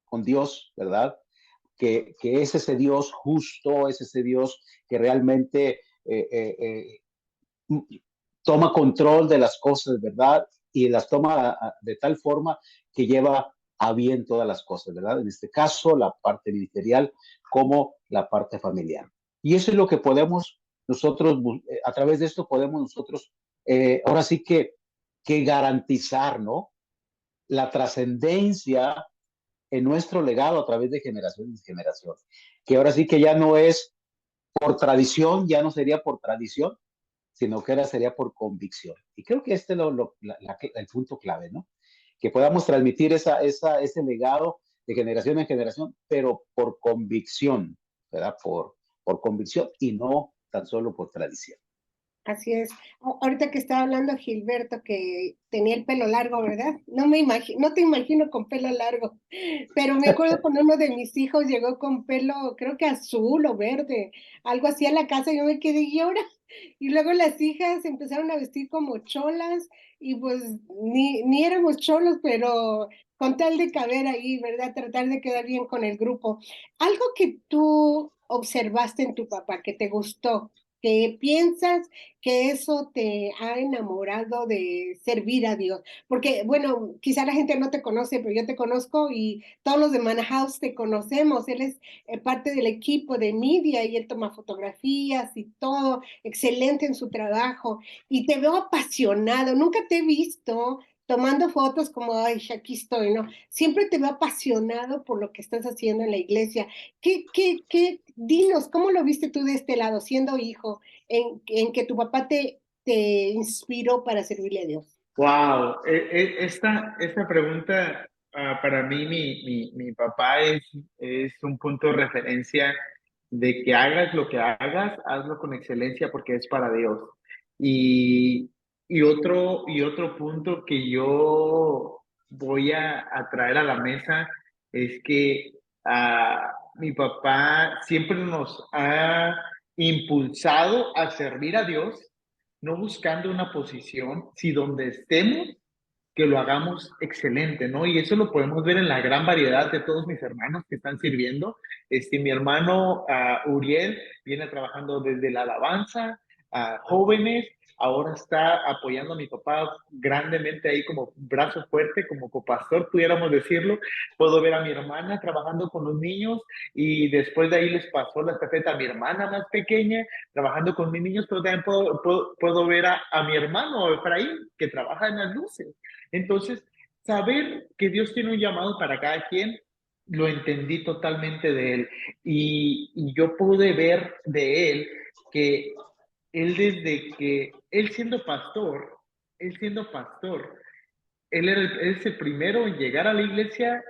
con Dios, ¿verdad? Que es ese Dios justo, es ese Dios que realmente toma control de las cosas, ¿verdad? Y las toma de tal forma que lleva a bien todas las cosas, ¿verdad? En este caso, la parte ministerial como la parte familiar. Y eso es lo que podemos nosotros, a través de esto podemos nosotros, ahora sí que garantizar, ¿no? La trascendencia en nuestro legado a través de generación en generación. Que ahora sí que ya no es por tradición, ya no sería por tradición, sino que ahora sería por convicción. Y creo que este es el punto clave, ¿no? Que podamos transmitir ese legado de generación en generación, pero por convicción, ¿verdad? Por convicción y no tan solo por tradición. Así es. Ahorita que estaba hablando Gilberto que tenía el pelo largo, ¿verdad? No te imagino con pelo largo, pero me acuerdo cuando uno de mis hijos llegó con pelo, creo que azul o verde, algo así a la casa, yo me quedé y ahora. Y luego las hijas empezaron a vestir como cholas y pues ni éramos cholos, pero con tal de caber ahí, ¿verdad? Tratar de quedar bien con el grupo. Algo que tú observaste en tu papá que te gustó, que piensas que eso te ha enamorado de servir a Dios. Porque, bueno, quizá la gente no te conoce, pero yo te conozco y todos los de Manna House te conocemos. Él es parte del equipo de media y él toma fotografías y todo, excelente en su trabajo. Y te veo apasionado, nunca te he visto tomando fotos como, ay, aquí estoy, ¿no? Siempre te veo apasionado por lo que estás haciendo en la iglesia. Dinos, ¿cómo lo viste tú de este lado, siendo hijo? En que tu papá te inspiró para servirle a Dios. Wow, esta pregunta, para mí, mi papá es un punto de referencia de que hagas lo que hagas, hazlo con excelencia porque es para Dios. Y, y otro punto que yo voy a traer a la mesa es que mi papá siempre nos ha impulsado a servir a Dios no buscando una posición, si donde estemos, que lo hagamos excelente, ¿no? Y eso lo podemos ver en la gran variedad de todos mis hermanos que están sirviendo. Mi hermano Uriel viene trabajando desde la alabanza a jóvenes, ahora está apoyando a mi papá grandemente ahí como brazo fuerte, como copastor, pudiéramos decirlo. Puedo ver a mi hermana trabajando con los niños y después de ahí les pasó la estafeta a mi hermana más pequeña trabajando con mis niños, pero también puedo ver a mi hermano Efraín que trabaja en las luces. Entonces, saber que Dios tiene un llamado para cada quien, lo entendí totalmente de él. Y yo pude ver de él que él desde que, él siendo pastor, él es el primero en llegar a la iglesia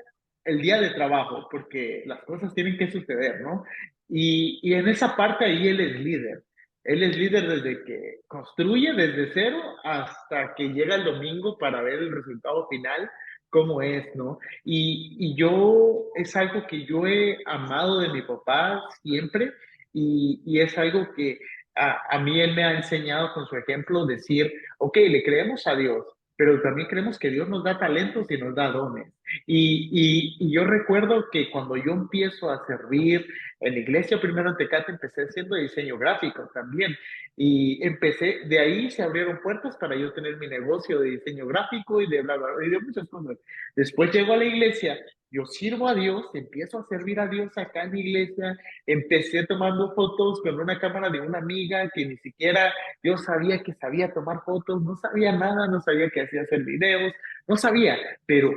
el día de trabajo, porque las cosas tienen que suceder, ¿no? Y en esa parte ahí él es líder. Él es líder desde que construye desde cero hasta que llega el domingo para ver el resultado final, cómo es, ¿no? Y yo, es algo que yo he amado de mi papá siempre y es algo que a mí él me ha enseñado con su ejemplo, decir, ok, le creemos a Dios, pero también creemos que Dios nos da talentos y nos da dones. Y yo recuerdo que cuando yo empiezo a servir en la iglesia, primero en Tecate, empecé haciendo diseño gráfico también. Y empecé, de ahí se abrieron puertas para yo tener mi negocio de diseño gráfico y de bla, bla, bla, y de muchas cosas. Después llego a la iglesia, yo sirvo a Dios, empiezo a servir a Dios acá en la iglesia, empecé tomando fotos con una cámara de una amiga que ni siquiera yo sabía que sabía tomar fotos, no sabía nada, no sabía que hacía hacer videos, no sabía, pero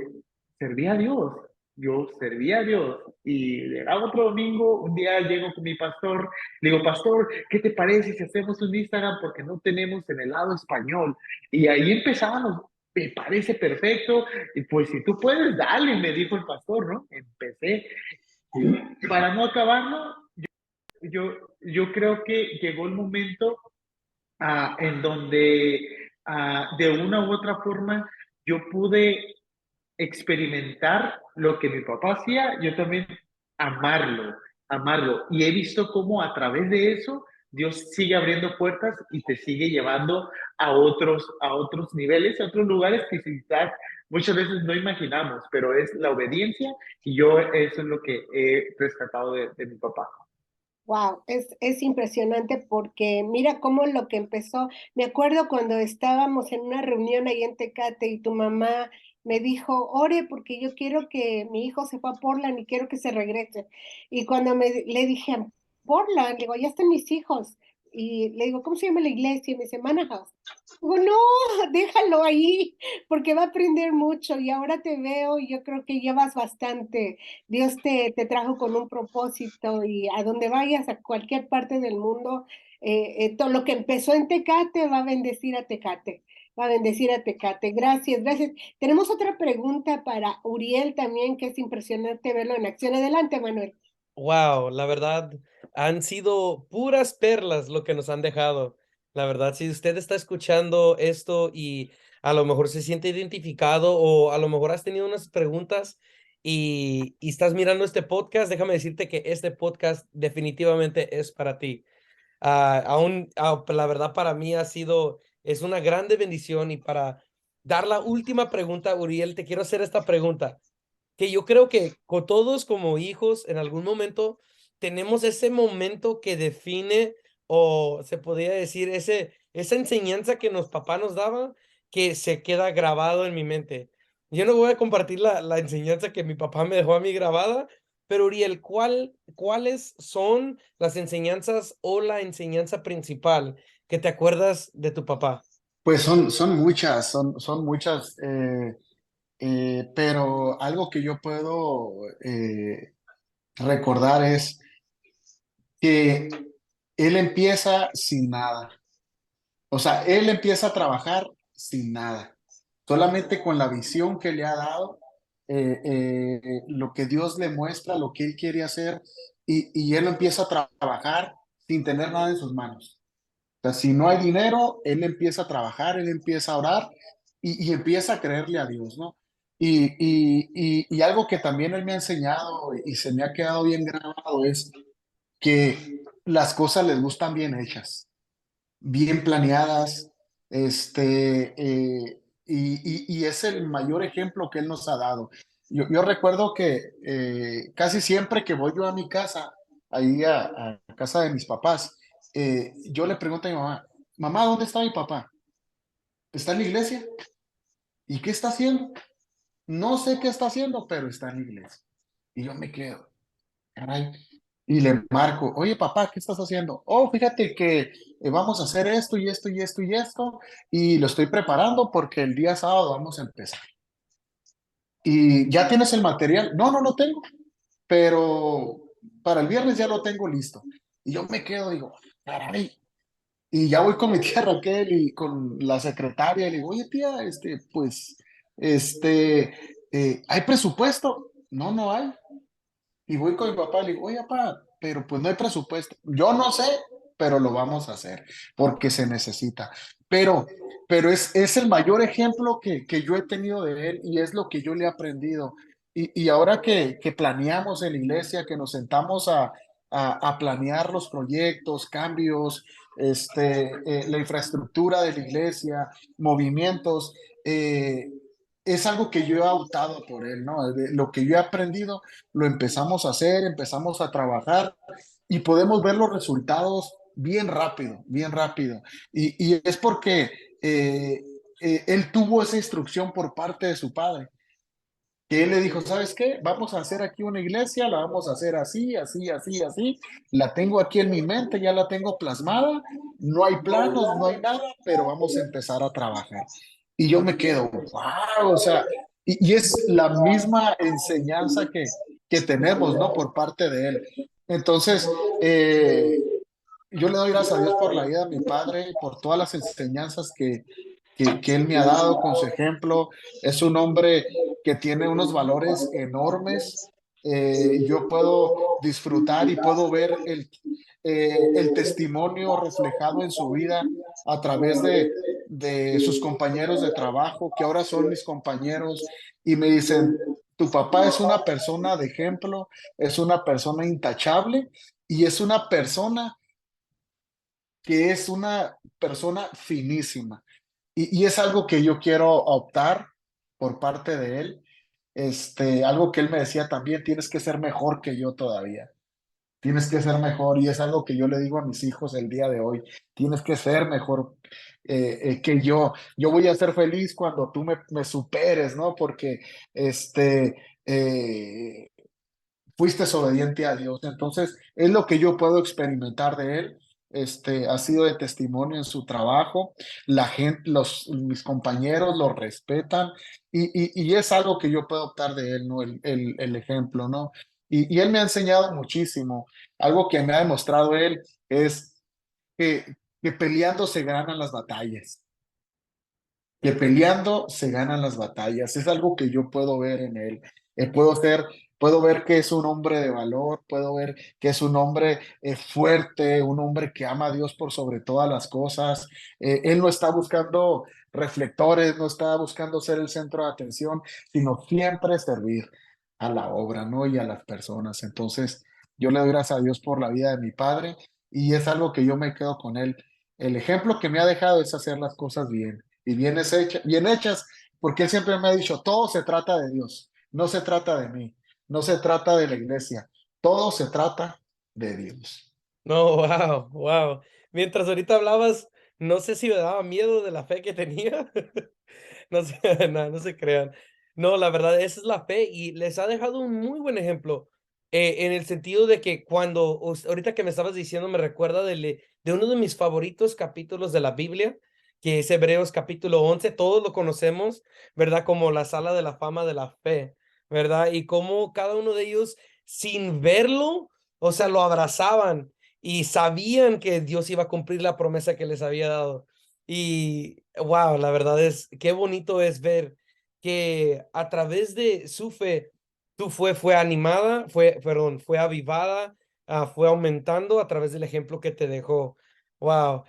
servía a Dios. Yo servía a Dios y llegaba otro domingo, un día llego con mi pastor, le digo, pastor, ¿qué te parece si hacemos un Instagram? Porque no tenemos en el lado español. Y ahí empezábamos, me parece perfecto, y pues si tú puedes, dale, me dijo el pastor, ¿no? Empecé. Y para no acabarlo, yo creo que llegó el momento en donde de una u otra forma yo pude experimentar lo que mi papá hacía, yo también amarlo, amarlo. Y he visto cómo a través de eso Dios sigue abriendo puertas y te sigue llevando a otros niveles, a otros lugares que quizás muchas veces no imaginamos, pero es la obediencia y yo eso es lo que he rescatado de mi papá. Wow, es impresionante porque mira cómo lo que empezó, me acuerdo cuando estábamos en una reunión ahí en Tecate y tu mamá me dijo, ore porque yo quiero que mi hijo se fue a Portland y quiero que se regrese. Y cuando le dije, a Portland, le digo, ya están mis hijos. Y le digo, ¿cómo se llama la iglesia? Y me dice, Manahouse. Digo, no, déjalo ahí porque va a aprender mucho y ahora te veo y yo creo que llevas bastante. Dios te trajo con un propósito y a donde vayas, a cualquier parte del mundo, todo lo que empezó en Tecate va a bendecir a Tecate, va a bendecir a Tecate. Gracias, gracias. Tenemos otra pregunta para Uriel también, que es impresionante verlo en acción. Adelante, Manuel. Wow, la verdad, han sido puras perlas lo que nos han dejado. La verdad, si usted está escuchando esto y a lo mejor se siente identificado o a lo mejor has tenido unas preguntas y estás mirando este podcast, déjame decirte que este podcast definitivamente es para ti. La verdad para mí es una grande bendición y para dar la última pregunta, Uriel, te quiero hacer esta pregunta que yo creo que con todos como hijos en algún momento tenemos ese momento que define o se podría decir esa enseñanza que nos papá nos daba que se queda grabado en mi mente. Yo no voy a compartir la enseñanza que mi papá me dejó a mí grabada, pero Uriel, ¿cuáles son las enseñanzas o la enseñanza principal que te acuerdas de tu papá? Pues son muchas, pero algo que yo puedo recordar es que él empieza sin nada. O sea, él empieza a trabajar sin nada, solamente con la visión que le ha dado, lo que Dios le muestra, lo que él quiere hacer, y él empieza a trabajar sin tener nada en sus manos. O sea, si no hay dinero, él empieza a trabajar, él empieza a orar y empieza a creerle a Dios, ¿no? Y algo que también él me ha enseñado y se me ha quedado bien grabado es que las cosas les gustan bien hechas, bien planeadas, y es el mayor ejemplo que él nos ha dado. Yo recuerdo que casi siempre que voy yo a mi casa, ahí a casa de mis papás, yo le pregunto a mi mamá, mamá, ¿dónde está mi papá? ¿Está en la iglesia? ¿Y qué está haciendo? No sé qué está haciendo, pero está en la iglesia. Y yo me quedo, caray. Y le marco, oye papá, ¿qué estás haciendo? Oh, fíjate que vamos a hacer esto y esto y esto y esto, y lo estoy preparando porque el día sábado vamos a empezar. ¿Y ya tienes el material? No, no lo tengo, pero para el viernes ya lo tengo listo. Y yo me quedo, digo, caray. Y ya voy con mi tía Raquel y con la secretaria y le digo, oye tía, pues, ¿hay presupuesto? No, no hay. Y voy con mi papá y le digo, oye, papá, pero pues no hay presupuesto. Yo no sé, pero lo vamos a hacer porque se necesita. Pero, pero es el mayor ejemplo que yo he tenido de él y es lo que yo le he aprendido. Y ahora que planeamos en la iglesia, que nos sentamos a planear los proyectos, cambios, la infraestructura de la iglesia, movimientos, es algo que yo he optado por él, ¿no? Lo que yo he aprendido, lo empezamos a hacer, empezamos a trabajar y podemos ver los resultados bien rápido, bien rápido. Y es porque eh, él tuvo esa instrucción por parte de su padre, que él le dijo, ¿sabes qué? Vamos a hacer aquí una iglesia, la vamos a hacer así, así, así, así. La tengo aquí en mi mente, ya la tengo plasmada. No hay planos, no hay nada, pero vamos a empezar a trabajar. Y yo me quedo, wow, o sea, y es la misma enseñanza que tenemos, ¿no? Por parte de él. Entonces, yo le doy gracias a Dios por la vida de mi padre, por todas las enseñanzas que él me ha dado con su ejemplo. Es un hombre que tiene unos valores enormes. Yo puedo disfrutar y puedo ver el testimonio reflejado en su vida a través de sus compañeros de trabajo, que ahora son mis compañeros, y me dicen, tu papá es una persona de ejemplo, es una persona intachable y es una persona que es una persona finísima. Y es algo que yo quiero optar por parte de él. Algo que él me decía también, tienes que ser mejor que yo todavía. Tienes que ser mejor y es algo que yo le digo a mis hijos el día de hoy. Tienes que ser mejor que yo. Yo voy a ser feliz cuando tú me superes, ¿no? Porque eh, fuiste obediente a Dios. Entonces, es lo que yo puedo experimentar de él. Ha sido de testimonio en su trabajo. La gente, mis compañeros lo respetan y es algo que yo puedo optar de él, ¿no? El ejemplo, ¿no? Y él me ha enseñado muchísimo. Algo que me ha demostrado él es que, que peleando se ganan las batallas, que peleando se ganan las batallas. Es algo que yo puedo ver en él. Puedo ver que es un hombre de valor, puedo ver que es un hombre fuerte, un hombre que ama a Dios por sobre todas las cosas. Él no está buscando reflectores, no está buscando ser el centro de atención, sino siempre servir a la obra, ¿no? Y a las personas. Entonces, yo le doy gracias a Dios por la vida de mi padre y es algo que yo me quedo con él. El ejemplo que me ha dejado es hacer las cosas bien y bien hechas, porque él siempre me ha dicho, todo se trata de Dios, no se trata de mí, no se trata de la iglesia, todo se trata de Dios. No, wow, wow. Mientras ahorita hablabas, no sé si me daba miedo de la fe que tenía. No sé, no, no se crean. No, la verdad, esa es la fe y les ha dejado un muy buen ejemplo en el sentido de que cuando, ahorita que me estabas diciendo, me recuerda de uno de mis favoritos capítulos de la Biblia, que es Hebreos capítulo 11, todos lo conocemos, ¿verdad? Como la sala de la fama de la fe, ¿verdad? Y cómo cada uno de ellos, sin verlo, o sea, lo abrazaban y sabían que Dios iba a cumplir la promesa que les había dado. Y wow, la verdad es, qué bonito es ver que a través de su fe, tu fue animada, perdón, fue avivada, fue aumentando a través del ejemplo que te dejó. Wow.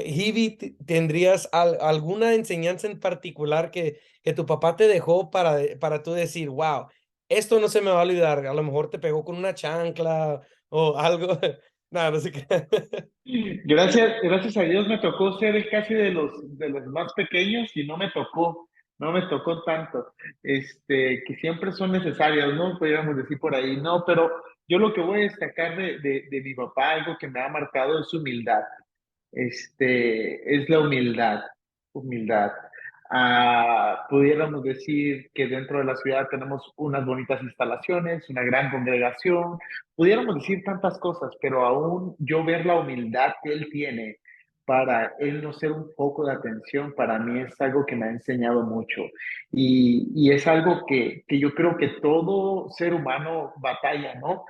Hibi, ¿tendrías alguna enseñanza en particular que tu papá te dejó para tú decir, wow, esto no se me va a olvidar? A lo mejor te pegó con una chancla o algo. Nada, no sé qué. Gracias a Dios me tocó ser casi de los más pequeños y no me tocó tanto, que siempre son necesarias, ¿no? Podríamos decir por ahí, no, pero yo lo que voy a destacar de mi papá, algo que me ha marcado es su humildad, es la humildad, humildad. Pudiéramos decir que dentro de la ciudad tenemos unas bonitas instalaciones, una gran congregación, pudiéramos decir tantas cosas, pero aún yo ver la humildad que él tiene para él no ser un foco de atención, para mí es algo que me ha enseñado mucho y es algo que yo creo que todo ser humano batalla, ¿no?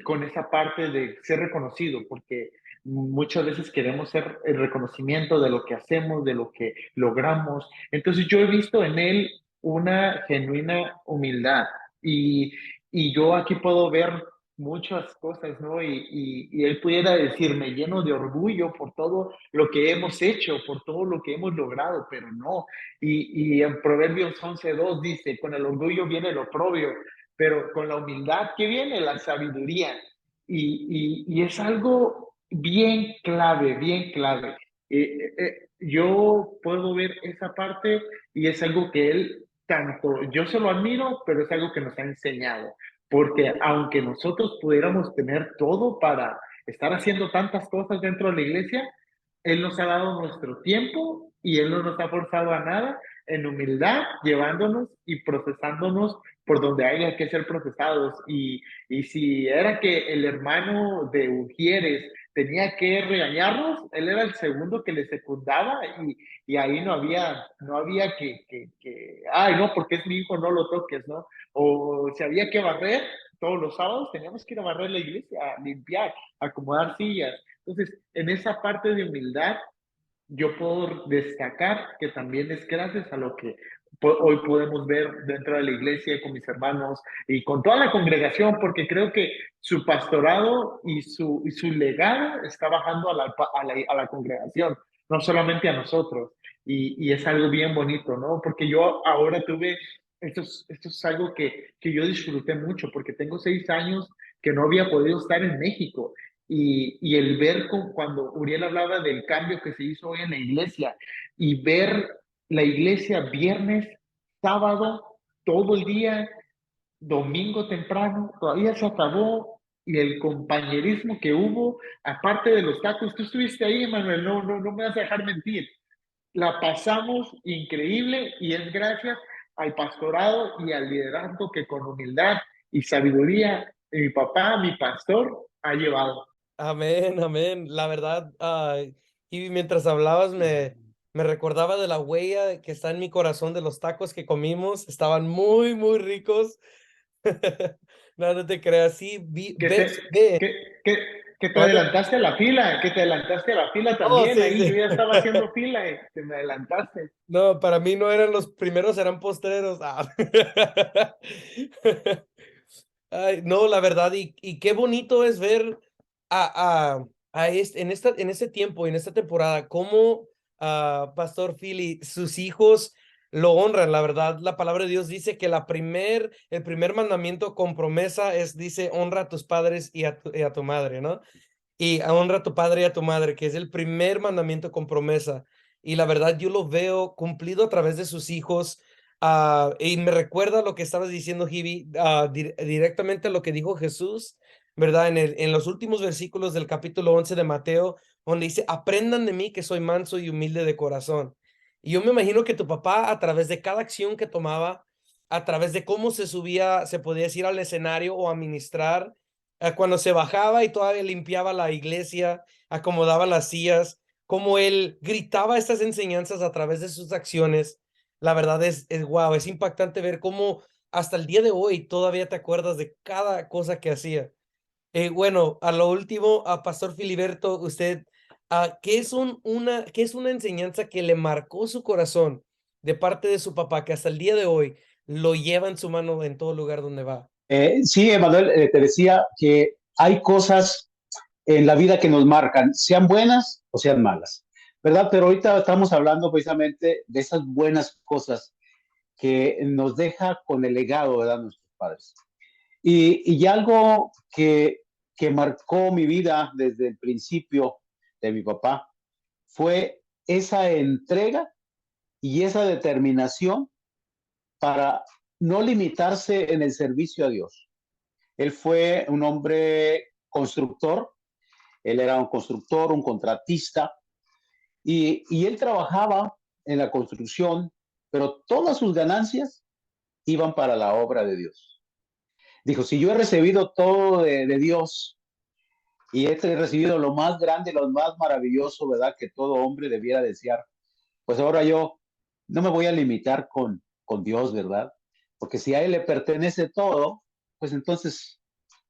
Con esa parte de ser reconocido, porque muchas veces queremos ser el reconocimiento de lo que hacemos, de lo que logramos. Entonces yo he visto en él una genuina humildad y, y yo aquí puedo ver muchas cosas, ¿no? Y él pudiera decirme lleno de orgullo por todo lo que hemos hecho, por todo lo que hemos logrado, pero no. Y en Proverbios 11:2 dice, con el orgullo viene el oprobio, pero con la humildad que viene la sabiduría. Y es algo bien clave, bien clave. Yo puedo ver esa parte y es algo que él tanto, yo se lo admiro, pero es algo que nos ha enseñado, porque aunque nosotros pudiéramos tener todo para estar haciendo tantas cosas dentro de la iglesia, Él nos ha dado nuestro tiempo y Él no nos ha forzado a nada, en humildad, llevándonos y procesándonos por donde haya que ser procesados. Y si era que el hermano de Ujieres tenía que regañarnos, él era el segundo que le secundaba y ahí no había ay, no, porque es mi hijo, no lo toques, ¿no? O si había que barrer, todos los sábados teníamos que ir a barrer la iglesia, a limpiar, a acomodar sillas. Entonces, en esa parte de humildad, yo puedo destacar que también es gracias a lo que hoy podemos ver dentro de la iglesia con mis hermanos y con toda la congregación, porque creo que su pastorado y su legado está bajando a la congregación, no solamente a nosotros. Y es algo bien bonito, ¿no? Porque yo ahora esto es algo que yo disfruté mucho, porque tengo 6 años que no había podido estar en México y el ver cuando Uriel hablaba del cambio que se hizo hoy en la iglesia y ver la iglesia viernes, sábado, todo el día, domingo temprano, todavía se acabó y el compañerismo que hubo, aparte de los tacos, tú estuviste ahí, Manuel, no me vas a dejar mentir. La pasamos increíble y es gracias al pastorado y al liderazgo que con humildad y sabiduría mi papá, mi pastor, ha llevado. Amén, amén. La verdad, y mientras hablabas me recordaba de la huella que está en mi corazón de los tacos que comimos. Estaban muy, muy ricos. No, no te creas, sí, Que ve, te, ve. que, que, que te ¿Mande? adelantaste a la fila, que te adelantaste a la fila Oh, también. sí, Ahí yo sí. ya estaba haciendo fila y te me adelantaste. No, para mí no eran los primeros, eran postreros. Ah. Ay, no, la verdad, y qué bonito es ver en este tiempo, en esta temporada, cómo Pastor Philly, sus hijos lo honran. La verdad, la palabra de Dios dice que el primer mandamiento con promesa dice, honra a tus padres y a tu madre, ¿no? Y honra a tu padre y a tu madre, que es el primer mandamiento con promesa. Y la verdad, yo lo veo cumplido a través de sus hijos. Y me recuerda lo que estabas diciendo, Hibi, directamente lo que dijo Jesús, ¿verdad? En los últimos versículos del capítulo 11 de Mateo, donde dice, aprendan de mí que soy manso y humilde de corazón. Y yo me imagino que tu papá, a través de cada acción que tomaba, a través de cómo se subía, se podía decir al escenario o a ministrar, cuando se bajaba y todavía limpiaba la iglesia, acomodaba las sillas, como él gritaba estas enseñanzas a través de sus acciones. La verdad es wow, es impactante ver cómo hasta el día de hoy todavía te acuerdas de cada cosa que hacía. Bueno, a lo último, a Pastor Filiberto, usted, qué es una enseñanza que le marcó su corazón de parte de su papá, que hasta el día de hoy lo lleva en su mano en todo lugar donde va? Sí, Emanuel, te decía que hay cosas en la vida que nos marcan, sean buenas o sean malas, ¿verdad? Pero ahorita estamos hablando precisamente de esas buenas cosas que nos deja con el legado, ¿verdad? Nuestros padres. Y algo que marcó mi vida desde el principio de mi papá fue esa entrega y esa determinación para no limitarse en el servicio a Dios. Él fue un hombre constructor, él era un constructor, un contratista, y él trabajaba en la construcción, pero todas sus ganancias iban para la obra de Dios. Dijo, si yo he recibido todo de Dios y he recibido lo más grande, lo más maravilloso, ¿verdad? Que todo hombre debiera desear, pues ahora yo no me voy a limitar con Dios, ¿verdad? Porque si a Él le pertenece todo, pues entonces,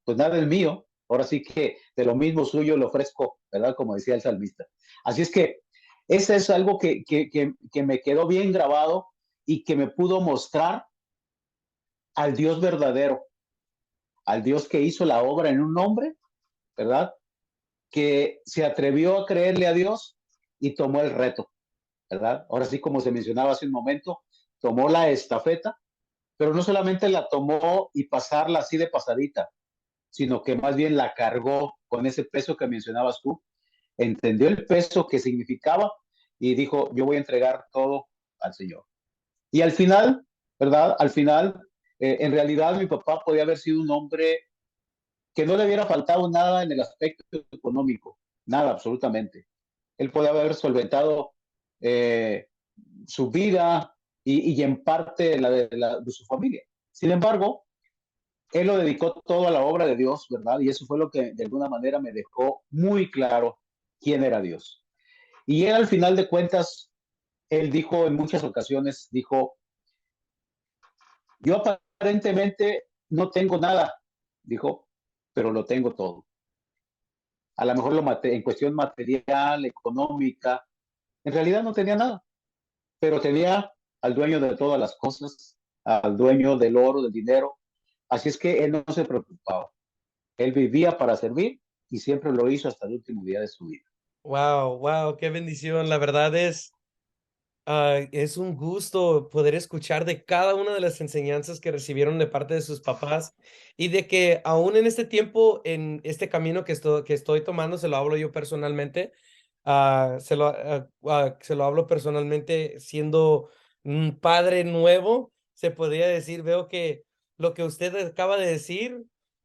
pues nada es mío. Ahora sí que de lo mismo suyo lo ofrezco, ¿verdad? Como decía el salmista. Así es que eso es algo que me quedó bien grabado y que me pudo mostrar al Dios verdadero, al Dios que hizo la obra en un hombre, ¿verdad? Que se atrevió a creerle a Dios y tomó el reto, ¿verdad? Ahora sí, como se mencionaba hace un momento, tomó la estafeta, pero no solamente la tomó y pasarla así de pasadita, sino que más bien la cargó con ese peso que mencionabas tú, entendió el peso que significaba y dijo, yo voy a entregar todo al Señor. Y al final, ¿verdad? Al final, en realidad mi papá podía haber sido un hombre que no le hubiera faltado nada en el aspecto económico, nada, absolutamente. Él podía haber solventado eh, su vida y en parte de su familia. Sin embargo, él lo dedicó todo a la obra de Dios, ¿verdad? Y eso fue lo que de alguna manera me dejó muy claro quién era Dios. Y él al final de cuentas, él dijo en muchas ocasiones, dijo, yo aparentemente no tengo nada, dijo, pero lo tengo todo. A lo mejor en cuestión material, económica, en realidad no tenía nada, pero tenía al dueño de todas las cosas, al dueño del oro, del dinero. Así es que él no se preocupaba. Él vivía para servir y siempre lo hizo hasta el último día de su vida. Wow, wow, qué bendición. La verdad es un gusto poder escuchar de cada una de las enseñanzas que recibieron de parte de sus papás y de que aún en este tiempo, en este camino que estoy tomando, se lo hablo yo personalmente, se lo hablo personalmente siendo un padre nuevo, se podría decir, veo que lo que usted acaba de decir,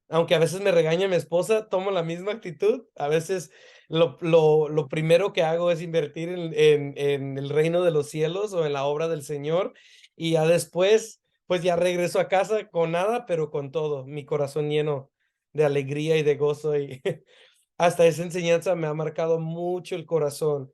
aunque a veces me regaña mi esposa, tomo la misma actitud, a veces lo primero que hago es invertir en el reino de los cielos o en la obra del Señor y ya después, pues ya regreso a casa con nada, pero con todo, mi corazón lleno de alegría y de gozo y hasta esa enseñanza me ha marcado mucho el corazón.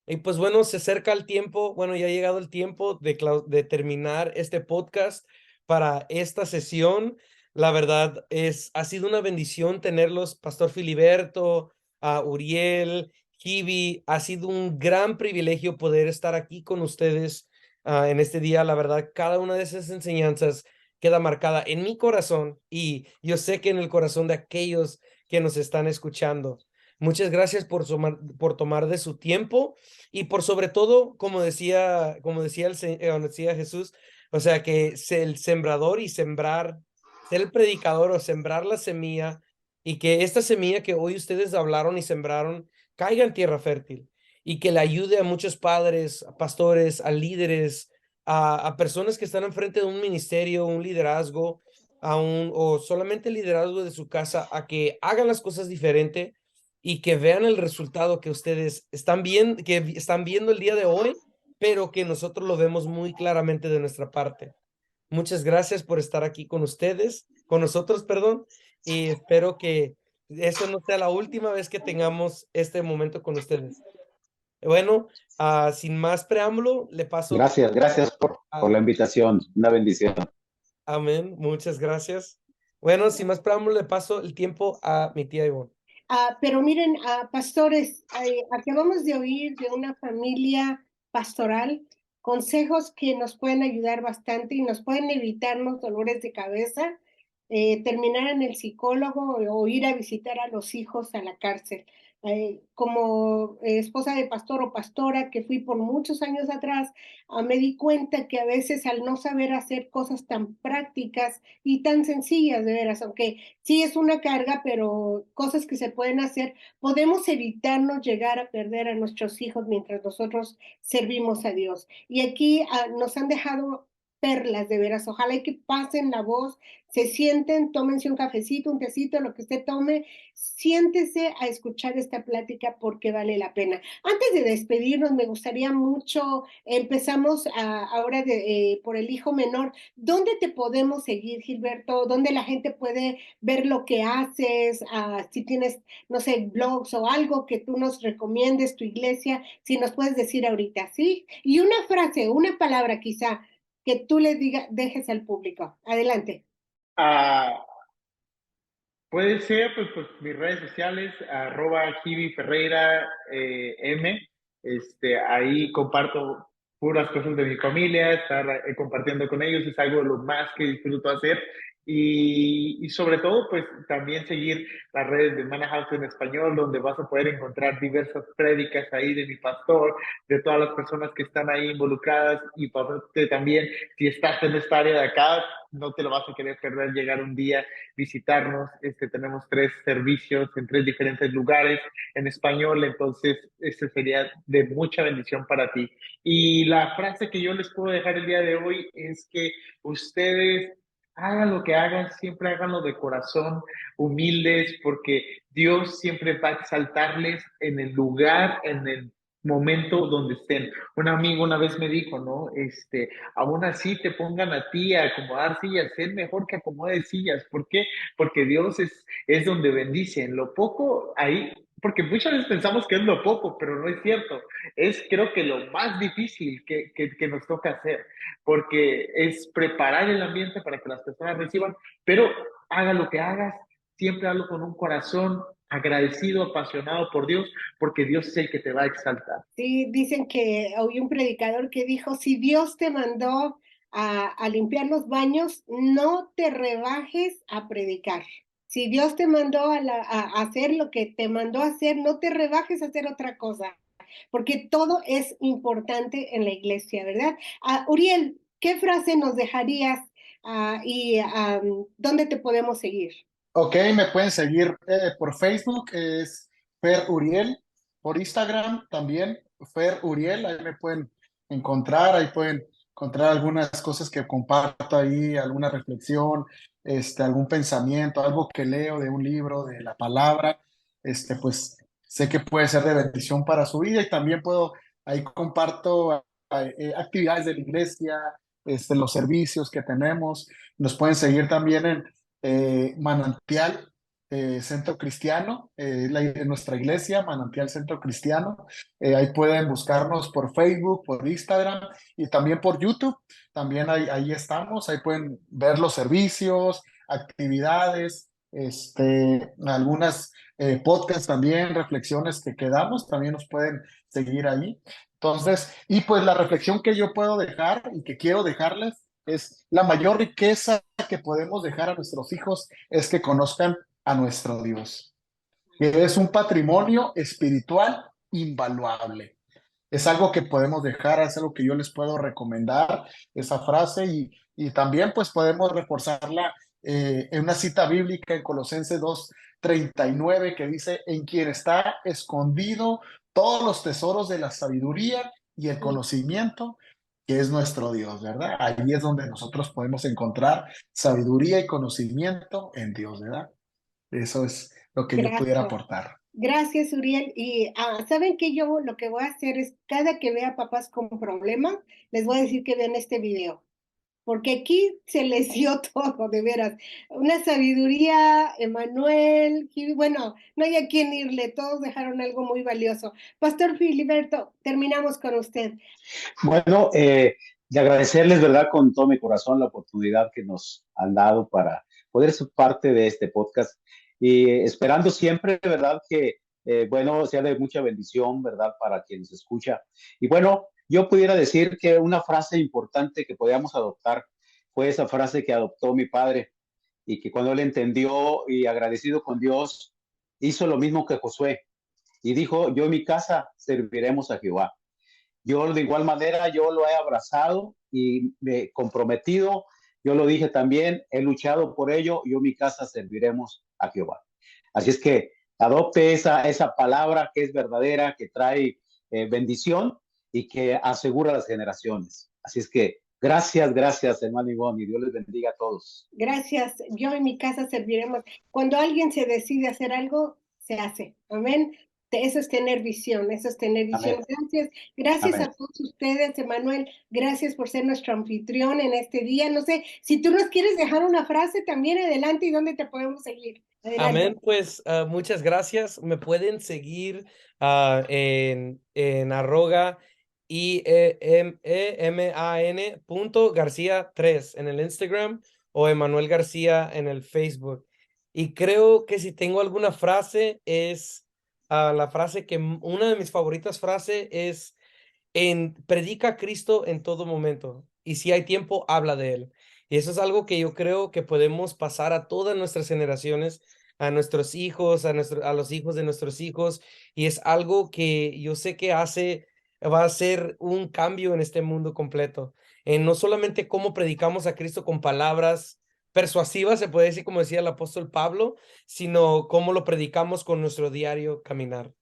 Y pues bueno, se acerca el tiempo, bueno, ya ha llegado el tiempo de terminar este podcast para esta sesión. La verdad ha sido una bendición tenerlos, Pastor Filiberto, a Uriel, Kibi, ha sido un gran privilegio poder estar aquí con ustedes en este día. La verdad, cada una de esas enseñanzas queda marcada en mi corazón y yo sé que en el corazón de aquellos que nos están escuchando. Muchas gracias por tomar de su tiempo y por sobre todo, como decía Jesús, o sea, que el sembrador y sembrar, ser el predicador o sembrar la semilla y que esta semilla que hoy ustedes hablaron y sembraron caiga en tierra fértil y que le ayude a muchos padres, a pastores, a líderes, a personas que están enfrente de un ministerio, un liderazgo, o solamente el liderazgo de su casa, a que hagan las cosas diferente y que vean el resultado que ustedes están viendo el día de hoy, pero que nosotros lo vemos muy claramente de nuestra parte. Muchas gracias por estar aquí con nosotros, perdón, y espero que eso no sea la última vez que tengamos este momento con ustedes. Bueno, sin más preámbulo, le paso Gracias, gracias por a la invitación. Una bendición. Amén. Muchas gracias. Bueno, sin más preámbulo, le paso el tiempo a mi tía Ivonne. Pero miren, pastores, acabamos de oír de una familia pastoral consejos que nos pueden ayudar bastante y nos pueden evitarnos dolores de cabeza, terminar en el psicólogo o ir a visitar a los hijos a la cárcel. Como esposa de pastor o pastora que fui por muchos años atrás, me di cuenta que a veces al no saber hacer cosas tan prácticas y tan sencillas, de veras, aunque sí es una carga, pero cosas que se pueden hacer, podemos evitarnos llegar a perder a nuestros hijos mientras nosotros servimos a Dios. Y aquí nos han dejado perlas, de veras. Ojalá y que pasen la voz, se sienten, tómense un cafecito, un tecito, lo que usted tome, siéntese a escuchar esta plática porque vale la pena. Antes de despedirnos, me gustaría mucho, empezamos ahora por el hijo menor. ¿Dónde te podemos seguir, Gilberto? ¿Dónde la gente puede ver lo que haces? Si tienes, no sé, blogs o algo que tú nos recomiendes, tu iglesia, si nos puedes decir ahorita, ¿sí? Y una frase, una palabra quizá que tú le dejes al público. Adelante. Ah, puede ser, pues mis redes sociales, @Jibi Ferreira M. Ahí comparto puras cosas de mi familia, estar compartiendo con ellos es algo de lo más que disfruto hacer. y sobre todo, pues también seguir las redes de Mana House en español, donde vas a poder encontrar diversas prédicas ahí de mi pastor, de todas las personas que están ahí involucradas y también, si estás en esta área de acá, no te lo vas a querer perder llegar un día, visitarnos. Tenemos 3 servicios en 3 diferentes lugares en español, entonces este sería de mucha bendición para ti. Y la frase que yo les puedo dejar el día de hoy es que ustedes hagan lo que hagan, siempre háganlo de corazón, humildes, porque Dios siempre va a exaltarles en el lugar, en el momento donde estén. Un amigo una vez me dijo, ¿no? Aún así te pongan a ti a acomodar sillas, es mejor que acomode sillas. ¿Por qué? Porque Dios es donde bendice. En lo poco, ahí, porque muchas veces pensamos que es lo poco, pero no es cierto. Es creo que lo más difícil que nos toca hacer, porque es preparar el ambiente para que las personas reciban, pero haga lo que hagas, siempre hazlo con un corazón agradecido, apasionado por Dios, porque Dios es el que te va a exaltar. Sí, dicen que oí un predicador que dijo, si Dios te mandó a limpiar los baños, no te rebajes a predicar. Si Dios te mandó a hacer lo que te mandó a hacer, no te rebajes a hacer otra cosa, porque todo es importante en la iglesia, ¿verdad? Uriel, ¿qué frase nos dejarías y dónde te podemos seguir? Ok, me pueden seguir por Facebook, es Fer Uriel, por Instagram también, Fer Uriel, ahí me pueden encontrar, ahí pueden encontrar algunas cosas que comparto ahí, alguna reflexión, algún pensamiento, algo que leo de un libro, de la palabra, pues sé que puede ser de bendición para su vida y también ahí comparto actividades de la iglesia, los servicios que tenemos, nos pueden seguir también en Manantial Centro Cristiano, nuestra iglesia, Manantial Centro Cristiano. Ahí pueden buscarnos por Facebook, por Instagram y también por YouTube. También ahí estamos, ahí pueden ver los servicios, actividades, algunas podcasts también, reflexiones que quedamos, también nos pueden seguir ahí. Entonces, y pues la reflexión que yo puedo dejar y que quiero dejarles es la mayor riqueza que podemos dejar a nuestros hijos es que conozcan a nuestro Dios, que es un patrimonio espiritual invaluable. Es algo que podemos dejar, es algo que yo les puedo recomendar, esa frase, y también pues podemos reforzarla en una cita bíblica en Colosenses 2:39 que dice, en quien está escondido todos los tesoros de la sabiduría y el conocimiento, que es nuestro Dios, ¿verdad? Ahí es donde nosotros podemos encontrar sabiduría y conocimiento en Dios, ¿verdad? Eso es lo que yo pudiera Gracias. aportar. Gracias, Uriel. Y saben que yo lo que voy a hacer es, cada que vea papás con problemas, les voy a decir que vean este video, porque aquí se les dio todo, de veras. Una sabiduría, Emanuel, y bueno, no hay a quién irle, todos dejaron algo muy valioso. Pastor Filiberto, terminamos con usted. Bueno, de agradecerles, ¿verdad? Con todo mi corazón la oportunidad que nos han dado para poder ser parte de este podcast y esperando siempre, ¿verdad? Que, bueno, sea de mucha bendición, ¿verdad? Para quien nos escucha. Y bueno, yo pudiera decir que una frase importante que podíamos adoptar fue esa frase que adoptó mi padre y que cuando él entendió y agradecido con Dios, hizo lo mismo que Josué y dijo, yo en mi casa serviremos a Jehová. Yo de igual manera, yo lo he abrazado y me he comprometido, yo lo dije también, he luchado por ello, yo en mi casa serviremos a Jehová. Así es que adopte esa palabra que es verdadera, que trae bendición y que asegura las generaciones. Así es que gracias, hermano Ivonne, y Dios les bendiga a todos. Gracias. Yo en mi casa serviremos. Cuando alguien se decide hacer algo, se hace. Amén. Eso es tener visión, eso es tener visión. Amén. Gracias, gracias Amén. a todos ustedes, Emanuel. Gracias por ser nuestro anfitrión en este día. No sé, si tú nos quieres dejar una frase también adelante y dónde te podemos seguir. Adelante. Amén, pues muchas gracias. Me pueden seguir en arroga IEMAN.García3 en el Instagram o Emanuel García en el Facebook. Y creo que si tengo alguna frase es la frase una de mis favoritas frases es predica a Cristo en todo momento y si hay tiempo, habla de él. Y eso es algo que yo creo que podemos pasar a todas nuestras generaciones, a nuestros hijos, a los hijos de nuestros hijos, y es algo que yo sé que va a ser un cambio en este mundo completo. No solamente cómo predicamos a Cristo con palabras persuasivas, se puede decir como decía el apóstol Pablo, sino cómo lo predicamos con nuestro diario caminar.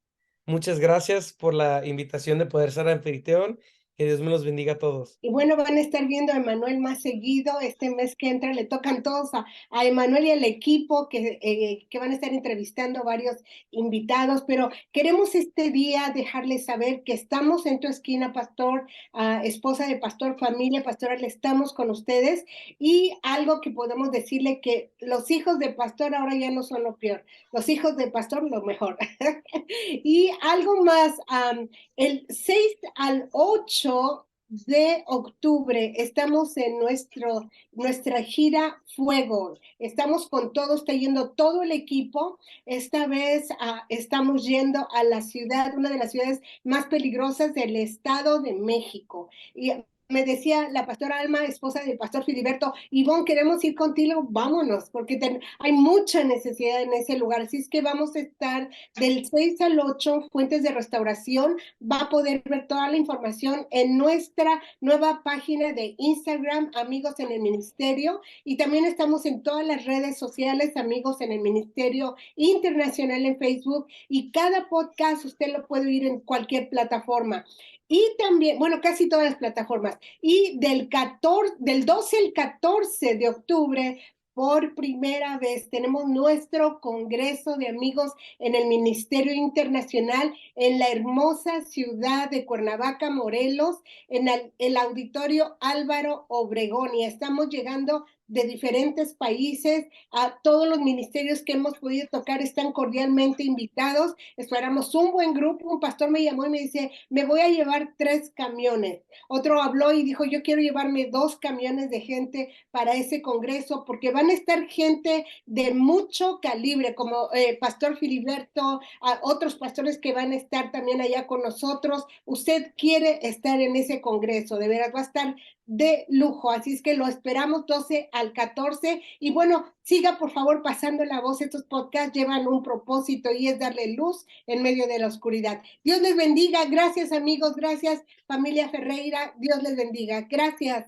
Muchas gracias por la invitación de poder ser anfitrión. Que Dios me los bendiga a todos. Y bueno, van a estar viendo a Emanuel más seguido. Este mes que entra le tocan todos a Emanuel y al equipo que van a estar entrevistando varios invitados. Pero queremos este día dejarles saber que estamos en tu esquina, pastor, esposa de pastor, familia pastoral, estamos con ustedes. Y algo que podemos decirle que los hijos de pastor ahora ya no son lo peor. Los hijos de pastor lo mejor. Y algo más, el 6 al 8 de octubre estamos en nuestra gira Fuego. Estamos con todo, está yendo todo el equipo. Esta vez estamos yendo a la ciudad, una de las ciudades más peligrosas del Estado de México. Y me decía la pastora Alma, esposa del pastor Filiberto, Ivonne, queremos ir contigo, vámonos, porque hay mucha necesidad en ese lugar. Así es que vamos a estar del 6 al 8, Fuentes de Restauración. Va a poder ver toda la información en nuestra nueva página de Instagram, Amigos en el Ministerio, y también estamos en todas las redes sociales, Amigos en el Ministerio Internacional en Facebook, y cada podcast usted lo puede oír en cualquier plataforma. Y también, bueno, casi todas las plataformas. Y del 12 al 14 de octubre, por primera vez, tenemos nuestro Congreso de Amigos en el Ministerio Internacional en la hermosa ciudad de Cuernavaca, Morelos, en el Auditorio Álvaro Obregón. Y estamos llegando de diferentes países. A todos los ministerios que hemos podido tocar están cordialmente invitados. Esperamos un buen grupo. Un pastor me llamó y me dice, me voy a llevar 3 camiones. Otro habló y dijo, yo quiero llevarme 2 camiones de gente para ese congreso, porque van a estar gente de mucho calibre, como pastor Filiberto, otros pastores que van a estar también allá con nosotros. Usted quiere estar en ese congreso, de veras va a estar de lujo, así es que lo esperamos 12 al 14, y bueno, siga por favor pasando la voz. Estos podcasts llevan un propósito y es darle luz en medio de la oscuridad. Dios les bendiga, gracias amigos, gracias familia Ferreira, Dios les bendiga, gracias.